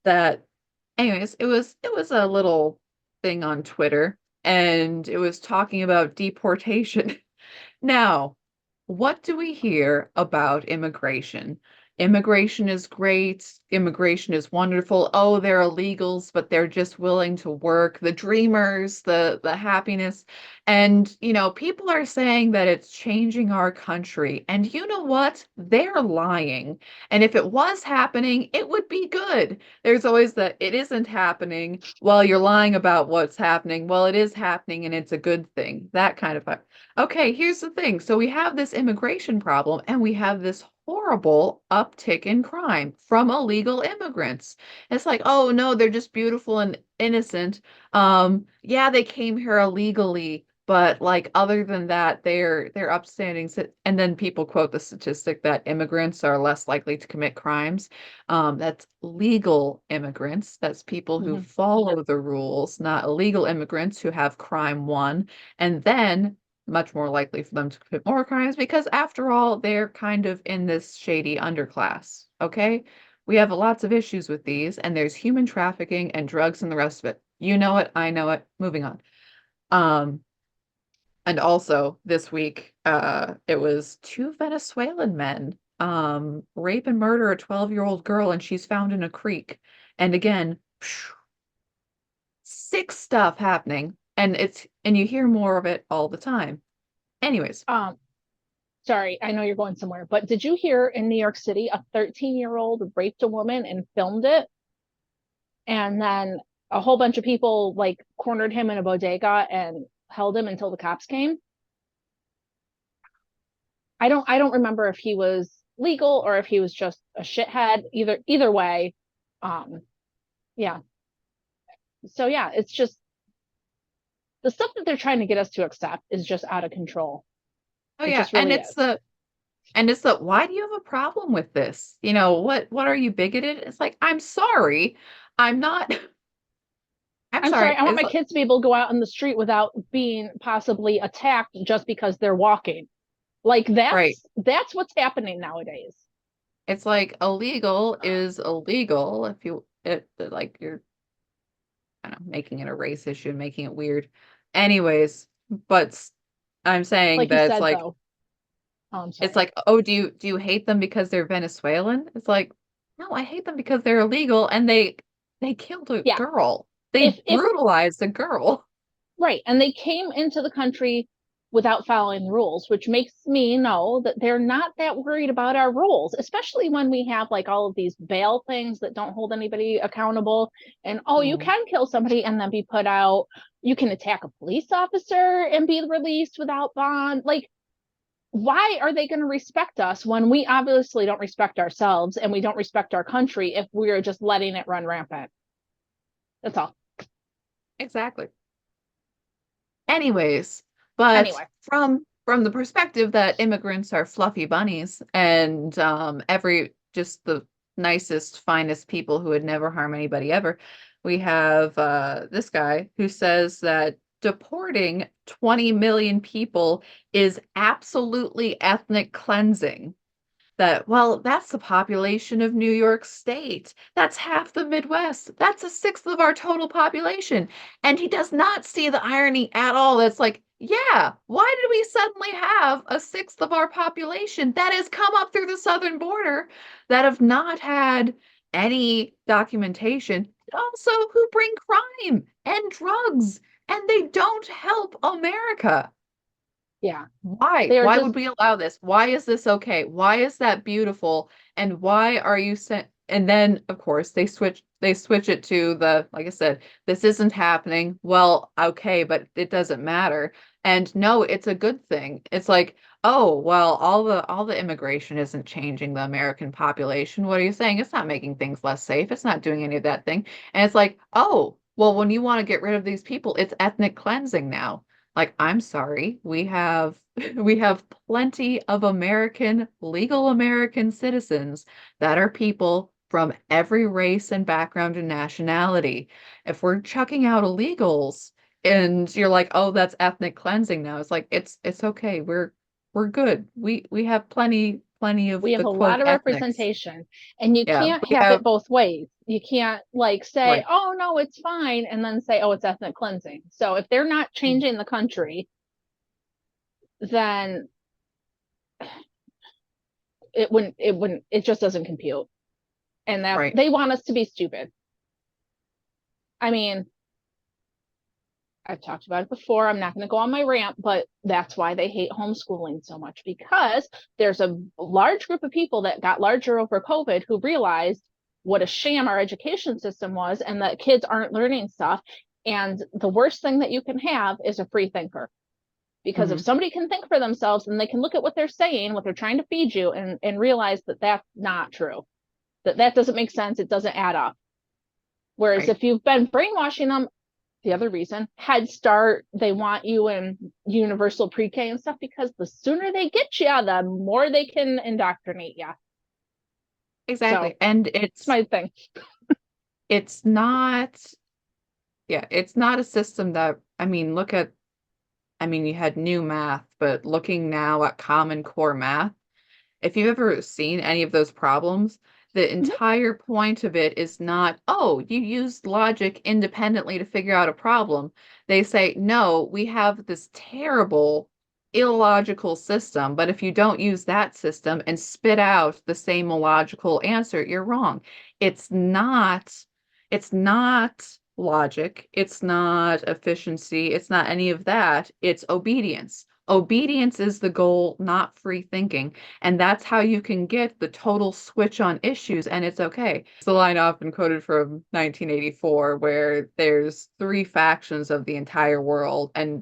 That anyways, it was a little thing on Twitter and it was talking about deportation. Now, what do we hear about immigration? immigration is great. Immigration is wonderful. Oh, they're illegals, but they're just willing to work. The dreamers, the happiness. And, people are saying that it's changing our country. And you know what? They're lying. And if it was happening, it would be good. There's always the it isn't happening. Well, you're lying about what's happening. Well, it is happening and it's a good thing. That kind of. Okay, here's the thing. So we have this immigration problem and we have this horrible uptick in crime from illegal immigrants. It's like, oh no, they're just beautiful and innocent. Yeah, they came here illegally, but like other than that, they're upstanding. And then people quote the statistic that immigrants are less likely to commit crimes. That's legal immigrants. That's people who Mm-hmm. follow the rules, not illegal immigrants who have crime one. And then much more likely for them to commit more crimes because after all, they're kind of in this shady underclass. Okay. We have lots of issues with these, and there's human trafficking and drugs and the rest of it. You know it, I know it. Moving on. Um, and also this week, it was two Venezuelan men rape and murder a 12-year-old girl, and she's found in a creek. And again, sick stuff happening, and you hear more of it all the time. Anyways, Um, Sorry, I know you're going somewhere, but did you hear in New York City a 13-year-old raped a woman and filmed it? And then a whole bunch of people like cornered him in a bodega and held him until the cops came. I don't remember if he was legal or if he was just a shithead. Either way, um, yeah. So yeah, it's just the stuff that they're trying to get us to accept is just out of control. oh It yeah, just really is. and it's the why do you have a problem with this? What are you bigoted? It's like, I'm sorry. I'm not I'm I'm sorry, sorry. I want my kids to be able to go out in the street without being possibly attacked just because they're walking. Like Right. that's what's happening nowadays. It's like illegal is illegal if like you're I don't know, making it a race issue and making it weird. Anyways, but I'm saying Like you that it's said like though. Oh, I'm it's sorry. like, oh, do you hate them because they're Venezuelan? It's like, no, I hate them because they're illegal and they killed a Yeah. girl. They If brutalized a girl. right, and they came into the country without following the rules, which makes me know that they're not that worried about our rules, especially when we have like all of these bail things that don't hold anybody accountable. And oh, you Mm. can kill somebody and then be put out. You can attack a police officer and be released without bond. Like, why are they going to respect us when we obviously don't respect ourselves and we don't respect our country if we're just letting it run rampant? That's all. Exactly. Anyways, but Anyway, from the perspective that immigrants are fluffy bunnies and every just the nicest, finest people who would never harm anybody ever, we have this guy who says that deporting 20 million people is absolutely ethnic cleansing. That, well, that's the population of New York State. That's half the Midwest. That's a sixth of our total population. And he does not see the irony at all. That's like, yeah, why did we suddenly have a sixth of our population that has come up through the southern border that have not had any documentation, but also who bring crime and drugs, and they don't help America? yeah, Why? they are Why just would we allow this? Why is this okay? Why is that beautiful? And why are you sent? And then, of course, they switch it to the, like I said, this isn't happening. Well, okay, but it doesn't matter. And no, it's a good thing. It's like, oh, well, all the immigration isn't changing the American population. What are you saying? It's not making things less safe. It's not doing any of that thing. And it's like, oh, well, when you want to get rid of these people, it's ethnic cleansing now. Like, I'm sorry, we have we have plenty of legal American citizens that are people from every race and background and nationality. If we're chucking out illegals and you're like, "Oh, that's ethnic cleansing now." It's like it's okay. We're good. We have plenty of we have the a quote lot of ethnics. representation and you Yeah, can't we have it have both ways. You can't like say, right. oh no, it's fine, and then say, oh, it's ethnic cleansing. So if they're not changing the country, then it just doesn't compute. And that Right. they want us to be stupid. I mean, I've talked about it before. I'm not going to go on my rant, but that's why they hate homeschooling so much, because there's a large group of people that got larger over COVID who realized what a sham our education system was and that kids aren't learning stuff. And the worst thing that you can have is a free thinker. Because if Mhm. somebody can think for themselves and they can look at what they're saying, what they're trying to feed you, and realize that that's not true, that doesn't make sense, it doesn't add up. Whereas Right. if you've been brainwashing them, the other reason, Head Start, they want you in universal pre-K and stuff, because the sooner they get you, the more they can indoctrinate you. So Exactly. And it's my thing. it's not, yeah, it's not a system that, I mean, you had new math, but looking now at Common Core math, if you've ever seen any of those problems, the Mhm. entire point of it is not, oh, you used logic independently to figure out a problem. They say, no, we have this terrible, illogical system, but if you don't use that system and spit out the same illogical answer, you're wrong. It's not, it's not logic, it's not efficiency, it's not any of that. It's obedience. Obedience is the goal, not free thinking. And that's how you can get the total switch on issues, and it's okay. It's the line often quoted from 1984, where there's three factions of the entire world, and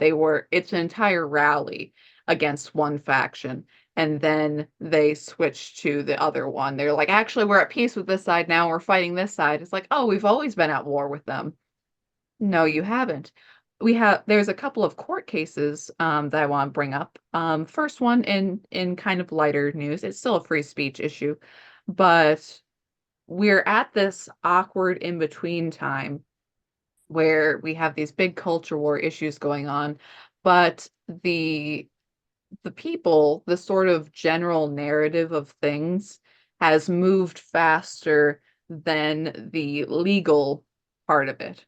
it's an entire rally against one faction. And then they switch to the other one. They're like, actually, we're at peace with this side now, we're fighting this side. It's like, oh, we've always been at war with them. No, you haven't. There's a couple of court cases that I want to bring up. First one in kind of lighter news. It's still a free speech issue, but we're at this awkward in between time where we have these big culture war issues going on, but the people, the sort of general narrative of things has moved faster than the legal part of it.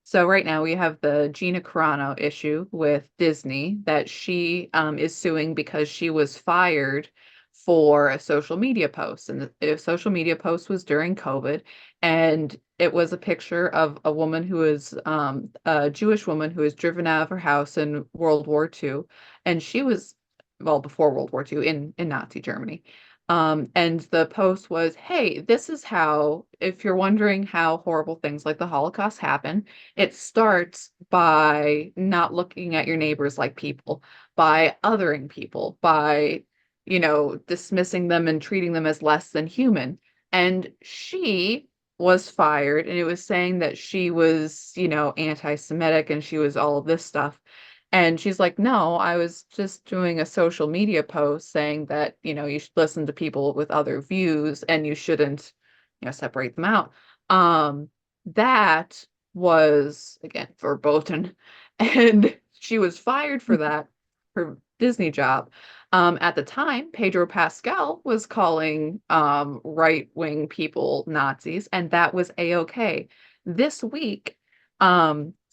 So right now we have the Gina Carano issue with Disney that she is suing because she was fired for a social media post. And the social media post was during COVID, and it was a picture of a woman who is a Jewish woman who was driven out of her house in World War II. And she was, well, before World War II in Nazi Germany. And the post was, hey, this is how, if you're wondering how horrible things like the Holocaust happen, it starts by not looking at your neighbors like people, by othering people, by, dismissing them and treating them as less than human. And she was fired, and it was saying that she was, anti-Semitic and she was all of this stuff. And she's like, no, I was just doing a social media post saying that, you should listen to people with other views and you shouldn't, separate them out. That was, again, verboten. And she was fired for that, her Disney job. At the time, Pedro Pascal was calling right-wing people Nazis, and that was a-okay. This week,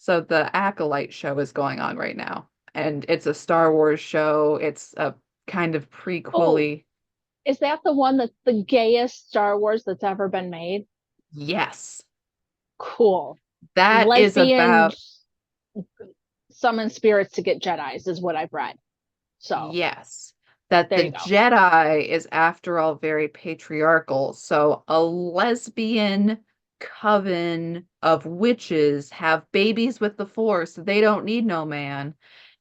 so the Acolyte show is going on right now, and it's a Star Wars show. It's a kind of Oh, prequely. is that the one that's the gayest Star Wars that's ever been made? Yes, Cool. that is Lesbian about, summon spirits to get Jedis is what I've read. So yes, that there the you go. Jedi is, after all, very patriarchal. So a lesbian coven of witches have babies with the Force. They don't need no man,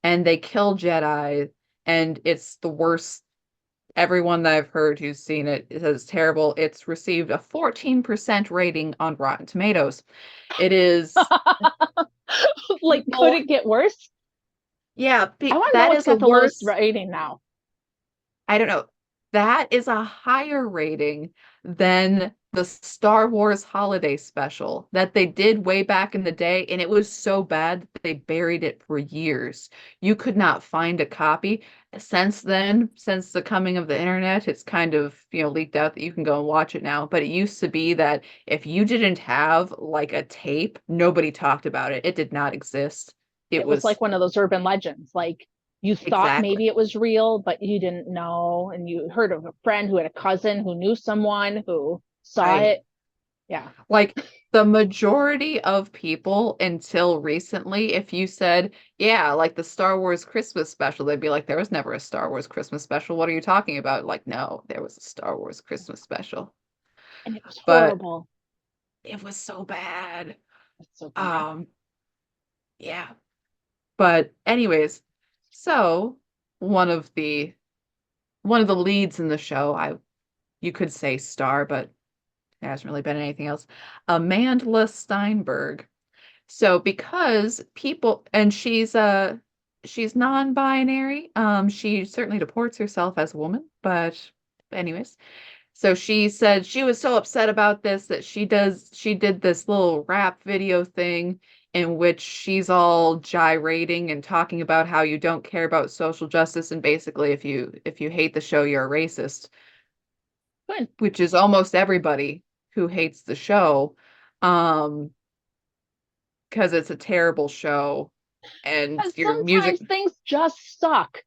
and they kill Jedi, and it's the worst. Everyone that I've heard who's seen it says it's terrible. It's received a 14% rating on Rotten Tomatoes. It is Like, could people, it get worse? yeah, I want to know that what's is the got the lowest worst. rating now. I don't know. That is a higher rating than the Star Wars holiday special that they did way back in the day, and it was so bad that they buried it for years. You could not find a copy. Since then, since the coming of the internet, it's kind of, leaked out that you can go and watch it now. But it used to be that if you didn't have like a tape, nobody talked about it. It did not exist. It It was was, like one of those urban legends. Like, You thought Exactly. maybe it was real, but you didn't know. And you heard of a friend who had a cousin who knew someone who saw Right. it. Yeah. Like the majority of people until recently, if you said, yeah, like the Star Wars Christmas special, they'd be like, there was never a Star Wars Christmas special. What are you talking about? Like, no, there was a Star Wars Christmas special. And it was But horrible. it was so bad. It's so bad. Um, yeah. But anyways, so one of the one of the leads in the show, you could say star, but there hasn't really been anything else. Amanda Steinberg. So because people and she's non-binary. She certainly deports herself as a woman, but anyways. So she said she was so upset about this that she did this little rap video thing in which she's all gyrating and talking about how you don't care about social justice and basically if you hate the show, you're a racist, Good. which is almost everybody who hates the show. Um, because it's a terrible show and Because your music. sometimes things just suck.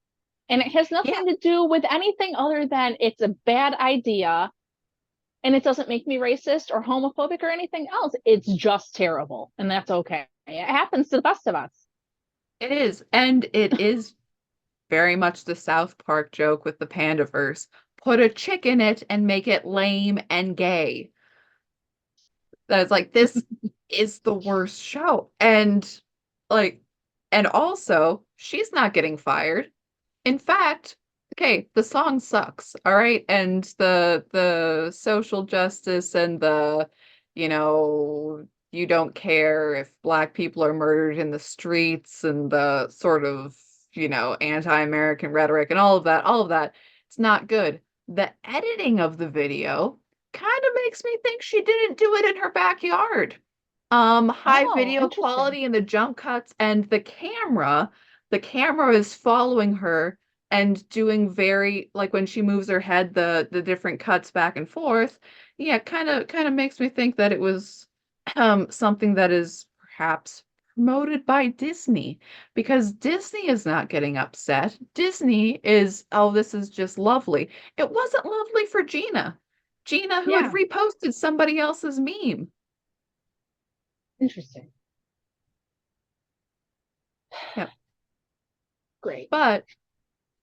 And it has Yeah, nothing to do with anything other than it's a bad idea. And it doesn't make me racist or homophobic or anything else. It's just terrible. And that's okay. It happens to the best of us. it is. And it is very much the South Park joke with the Pandaverse. Put a chick in it and make it lame and gay. That's like, this is the worst show. Like, and also, she's not getting fired. In fact, okay, the song sucks, all right? And the social justice and you know, you don't care if black people are murdered in the streets and the sort of, anti-American rhetoric and all of that, it's not good. The editing of the video kind of makes me think she didn't do it in her backyard. High Oh, video interesting. quality and the jump cuts and the camera is following her and doing very like when she moves her head, the different cuts back and forth. Yeah, kind of makes me think that it was something that is perhaps promoted by Disney because Disney is not getting upset. Disney is, oh, this is just lovely. It wasn't lovely for Gina. Gina, who had Yeah, reposted somebody else's meme. interesting. Yeah. Great. But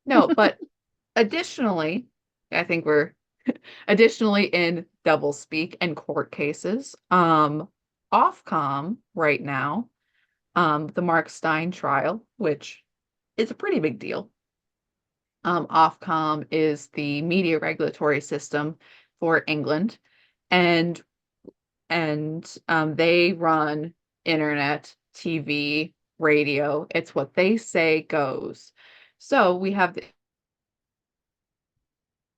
no, but additionally, I think we're additionally in double speak and court cases. Ofcom right now, the Mark Stein trial, which is a pretty big deal. Ofcom is the media regulatory system for England, and they run internet, TV, radio. It's what they say goes. So we have the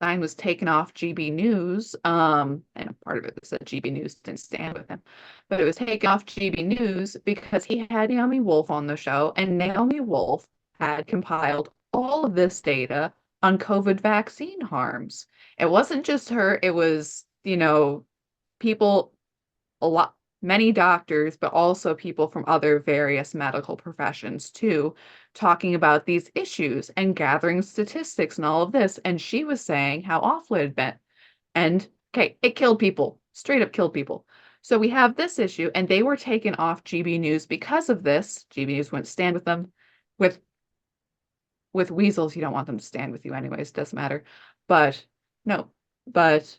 sign was taken off GB News. And part of it was that GB News didn't stand with him, but it was taken off GB News because he had Naomi Wolf on the show, and Naomi Wolf had compiled all of this data on COVID vaccine harms. It wasn't just her, it was, people a lot many doctors, but also people from other various medical professions too, talking about these issues and gathering statistics and all of this. And she was saying how awful it had been. And okay, it killed people, straight up killed people. So we have this issue, and they were taken off GB News because of this. GB News wouldn't stand with them. With weasels, you don't want them to stand with you anyways, doesn't matter. But no, but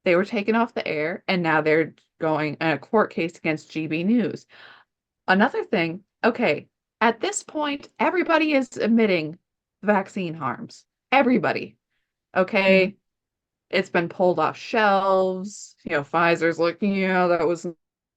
they were taken off the air, and now they're going in a court case against GB News. Another thing, okay, at this point, everybody is admitting vaccine harms. Everybody, Mhm. okay? It's been pulled off shelves. Pfizer's looking, yeah, that was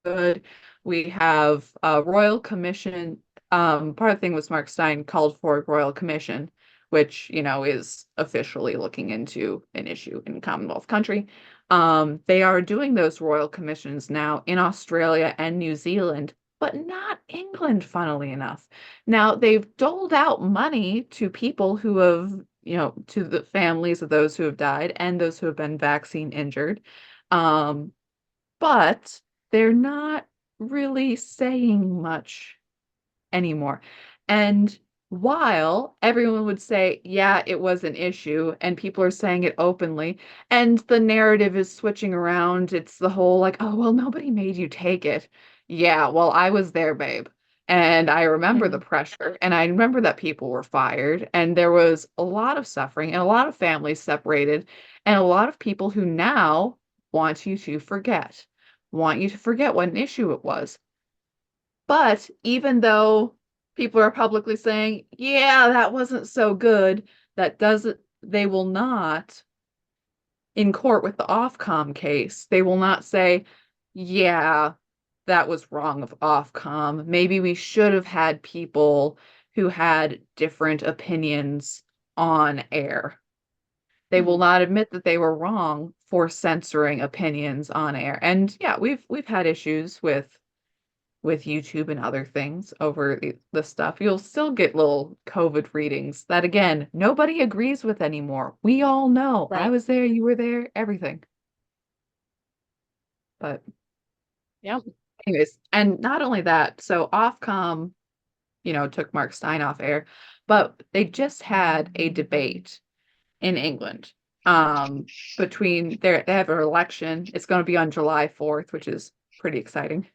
good. We have a Royal Commission. Part of the thing was Mark Stein called for a Royal Commission, which, is officially looking into an issue in Commonwealth country. They are doing those Royal Commissions now in Australia and New Zealand, but not England, funnily enough. Now, they've doled out money to people who have, to the families of those who have died and those who have been vaccine injured. Um, but they're not really saying much anymore. And while everyone would say, yeah, it was an issue, and people are saying it openly, and the narrative is switching around. It's the whole like, oh, well, nobody made you take it. Yeah, well, I was there, babe. And I remember the Mm, pressure, and I remember that people were fired, and there was a lot of suffering, and a lot of families separated, and a lot of people who now want you to forget what an issue it was. But even though people are publicly saying, yeah, that wasn't so good, that doesn't, they will not, in court with the Ofcom case, they will not say, yeah, that was wrong of Ofcom. Maybe we should have had people who had different opinions on air. They will mm, not admit that they were wrong for censoring opinions on air. And yeah, we've had issues with YouTube and other things over the stuff. You'll still get little COVID readings that, again, nobody agrees with anymore. We all know. I right. was there, you were there, everything. But Yep. anyways, and not only that, so Ofcom, took Mark Stein off air, but they just had a debate in England between they have an election. It's going to be on July 4th, which is pretty exciting.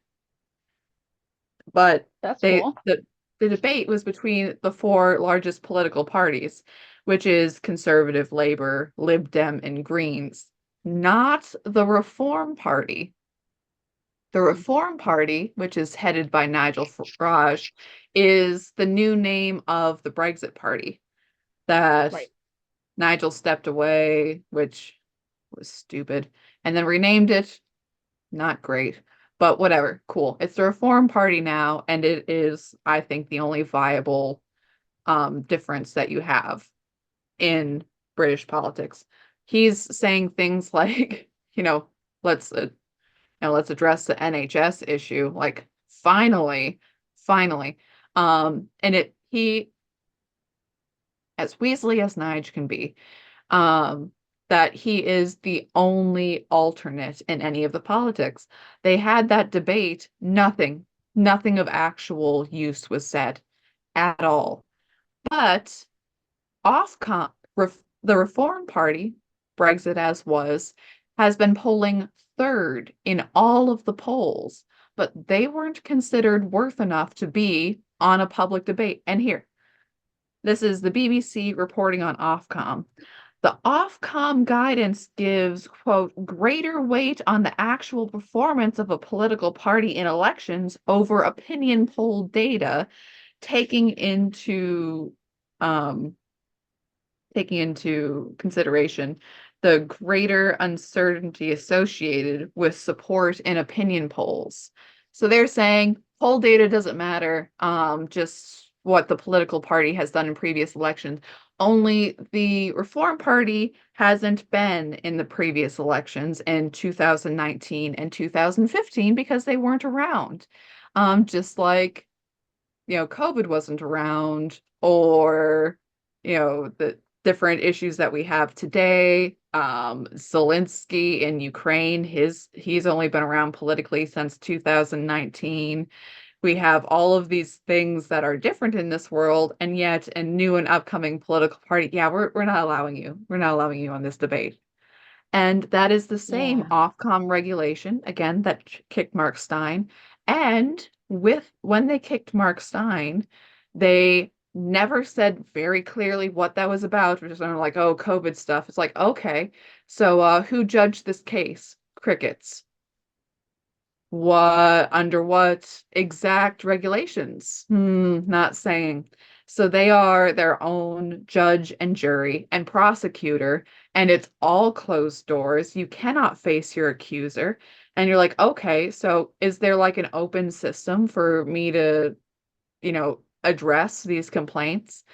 But That's they cool. the debate was between the four largest political parties, which is Conservative, Labour, Lib Dem, and Greens, not the Reform Party. The Mm, Reform Party, which is headed by Nigel Farage, is the new name of the Brexit Party that right. Nigel stepped away, which was stupid, and then renamed it. Not great, but whatever. Cool. It's the Reform Party now, and it is, I think, the only viable difference that you have in British politics. He's saying things like, let's let's address the NHS issue. Like, finally, finally. And he, as Weasley as Nige can be, um, that he is the only alternate in any of the politics. They had that debate, nothing of actual use was said at all. But the Reform Party, Brexit as was, has been polling third in all of the polls, but they weren't considered worth enough to be on a public debate. And here, this is the BBC reporting on Ofcom. The Ofcom guidance gives, quote, greater weight on the actual performance of a political party in elections over opinion poll data, taking into um, taking into consideration the greater uncertainty associated with support in opinion polls. So they're saying poll data doesn't matter, just what the political party has done in previous elections. Only the Reform Party hasn't been in the previous elections in 2019 and 2015 because they weren't around. Just like, COVID wasn't around, or, the different issues that we have today. Zelensky in Ukraine, he's only been around politically since 2019. We have all of these things that are different in this world, and yet a new and upcoming political party. Yeah, we're not allowing you. We're not allowing you on this debate. And that is the same Yeah. Ofcom regulation, again, that kicked Mark Stein. And when they kicked Mark Stein, they never said very clearly what that was about. We're just sort of like, oh, COVID stuff. It's like, okay, so who judged this case? Crickets. Under what exact regulations? Not saying. So they are their own judge and jury and prosecutor, and it's all closed doors. You cannot face your accuser. And you're like, okay, so is there like an open system for me to, address these complaints?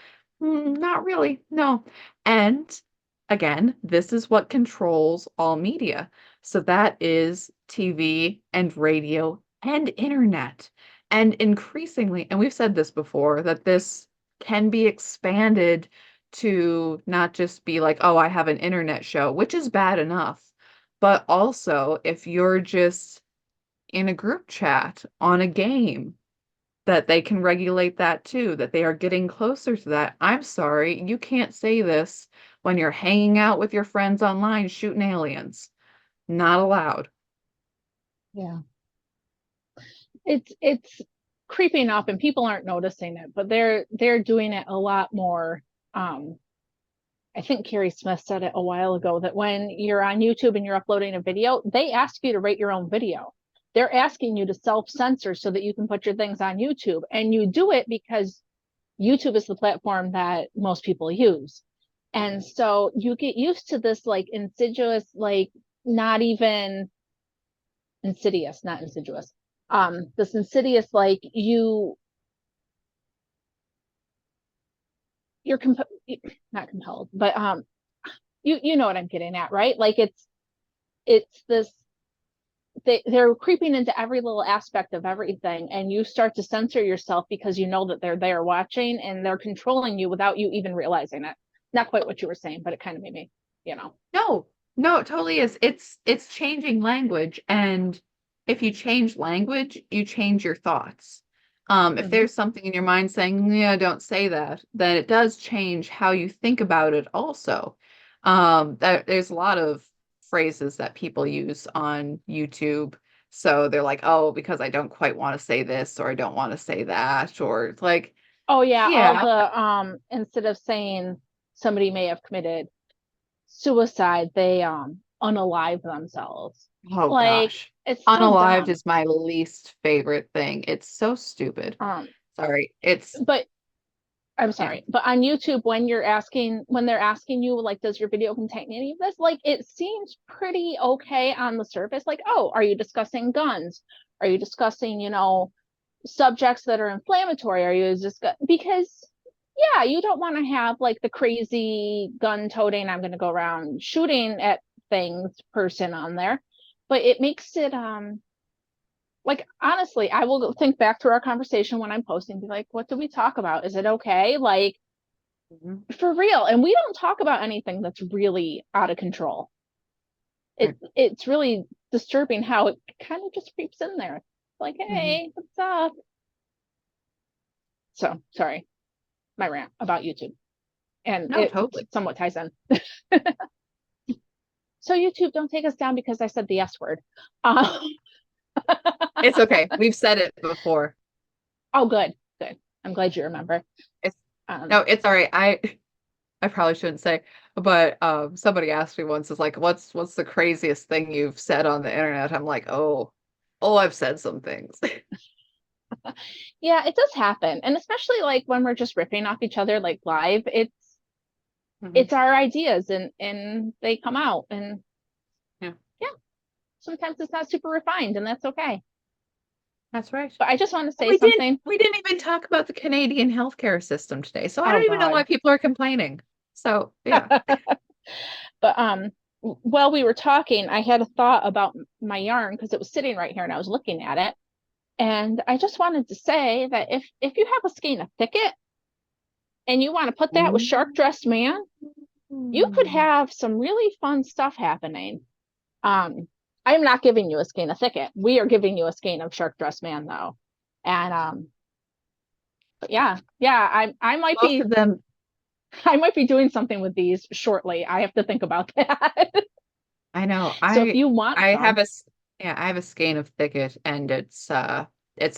Not really, no. And again, this is what controls all media. So that is TV and radio and internet. And increasingly, and we've said this before, that this can be expanded to not just be like, oh, I have an internet show, which is bad enough, but also if you're just in a group chat on a game, that they can regulate that too, that they are getting closer to that. I'm sorry, you can't say this when you're hanging out with your friends online shooting aliens. Not allowed. Yeah. It's creeping up and people aren't noticing it, but they're doing it a lot more. I think Carrie Smith said it a while ago that when you're on YouTube and you're uploading a video, they ask you to rate your own video. They're asking you to self-censor so that you can put your things on YouTube. And you do it because YouTube is the platform that most people use. And so you get used to this like insidious, like not even insidious, not insidious. This insidious, like you're not compelled, but you know what I'm getting at, right? Like it's this they're creeping into every little aspect of everything, and you start to censor yourself because you know that they're there watching and they're controlling you without you even realizing it. Not quite what you were saying, but it kind of made me, you know. No, no, it totally is. It's changing language, and if you change language, you change your thoughts. If Mm-hmm. there's something in your mind saying, "Yeah, don't say that," then it does change how you think about it also. There's a lot of phrases that people use on YouTube. So they're like, "Oh, because I don't quite want to say this, or I don't want to say that," or it's like, Oh yeah, all yeah, the instead of saying somebody may have committed suicide, they unalive themselves. oh Like gosh. it's so Unalived dumb. is my least favorite thing. It's so stupid. Um, Sorry. It's but I'm yeah. sorry, but on YouTube, when they're asking you, like, does your video contain any of this? Like, it seems pretty okay on the surface. Like, oh, are you discussing guns? Are you discussing, subjects that are inflammatory? Are you just because, yeah, you don't want to have like the crazy gun toting, I'm going to go around shooting at things person on there, but it makes it like honestly, I will think back to our conversation when I'm posting, be like, what did we talk about? Is it okay? Like Mhm. for real. And we don't talk about anything that's really out of control. Right. It's really disturbing how it kind of just creeps in there. Like, Mhm. hey, what's up? So sorry, my rant about YouTube. And No, it totally. somewhat ties in. So YouTube, don't take us down because I said the S word. Uh, It's okay. We've said it before. oh, good, good. I'm glad you remember. It's Um, no, it's all right. I probably shouldn't say, but somebody asked me once, is like, what's the craziest thing you've said on the internet? I'm like, oh, I've said some things. yeah, it does happen, and especially like when we're just ripping off each other like live. Mhm. It's our ideas, and they come out, and Yeah, yeah, sometimes it's not super refined, and that's okay. that's right. But I just want to And say something. we didn't even talk about the Canadian healthcare system today. So I Oh don't even know why God. people are complaining. So yeah. But while we were talking, I had a thought about my yarn because it was sitting right here and I was looking at it. And I just wanted to say that if you have a skein of thicket and you want to put that with Shark Dressed Man, you could Mm. have some really fun stuff happening. Um, I'm not giving you a skein of thicket. We are giving you a skein of Shark Dressed Man though. And but yeah, I might Most be of them, I might be doing something with these shortly. I have to think about that. I know. So if you want I have some, yeah, I have a skein of thicket, and it's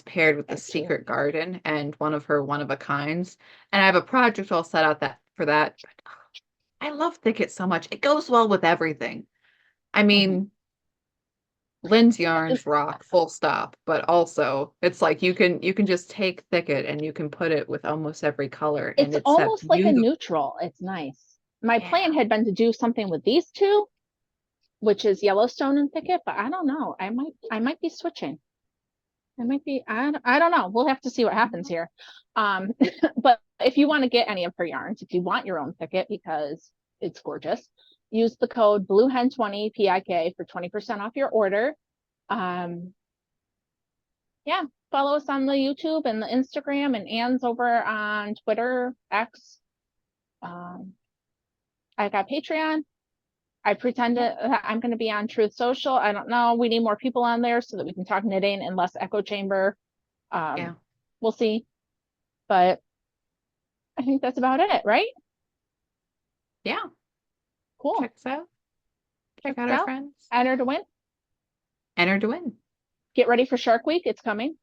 paired with the that's cute. secret garden and one of her one of a kinds. And I have a project all set out that for that. But I love thicket so much. It goes well with everything. I Mhm. mean, Lynn's yarns rock, full stop. But also, it's like you can just take thicket and you can put it with almost every color, and It's it's that almost like a beautiful. neutral. It's nice. My Yeah. plan had been to do something with these two, which is Yellowstone and Thicket, but I don't know. I might be switching. I don't know. We'll have to see what happens here. Um, but if you want to get any of her yarns, if you want your own Thicket because it's gorgeous, use the code BlueHen20 PIK for 20% off your order. Um, yeah, follow us on the YouTube and the Instagram, and Anne's over on Twitter, X. Um, I got Patreon. I pretend Yeah. that I'm going to be on Truth Social. I don't know. We need more people on there so that we can talk knitting and less echo chamber. Um, Yeah. We'll see. But I think that's about it, right? Yeah. Cool. Check us out. Check Check out us our out. friends. Enter to win. Enter to win. Get ready for Shark Week. It's coming.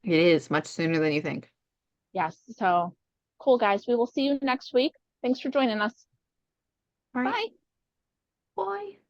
It is much sooner than you think. Yes. So cool, guys. We will see you next week. Thanks for joining us. All right. Bye. Bye.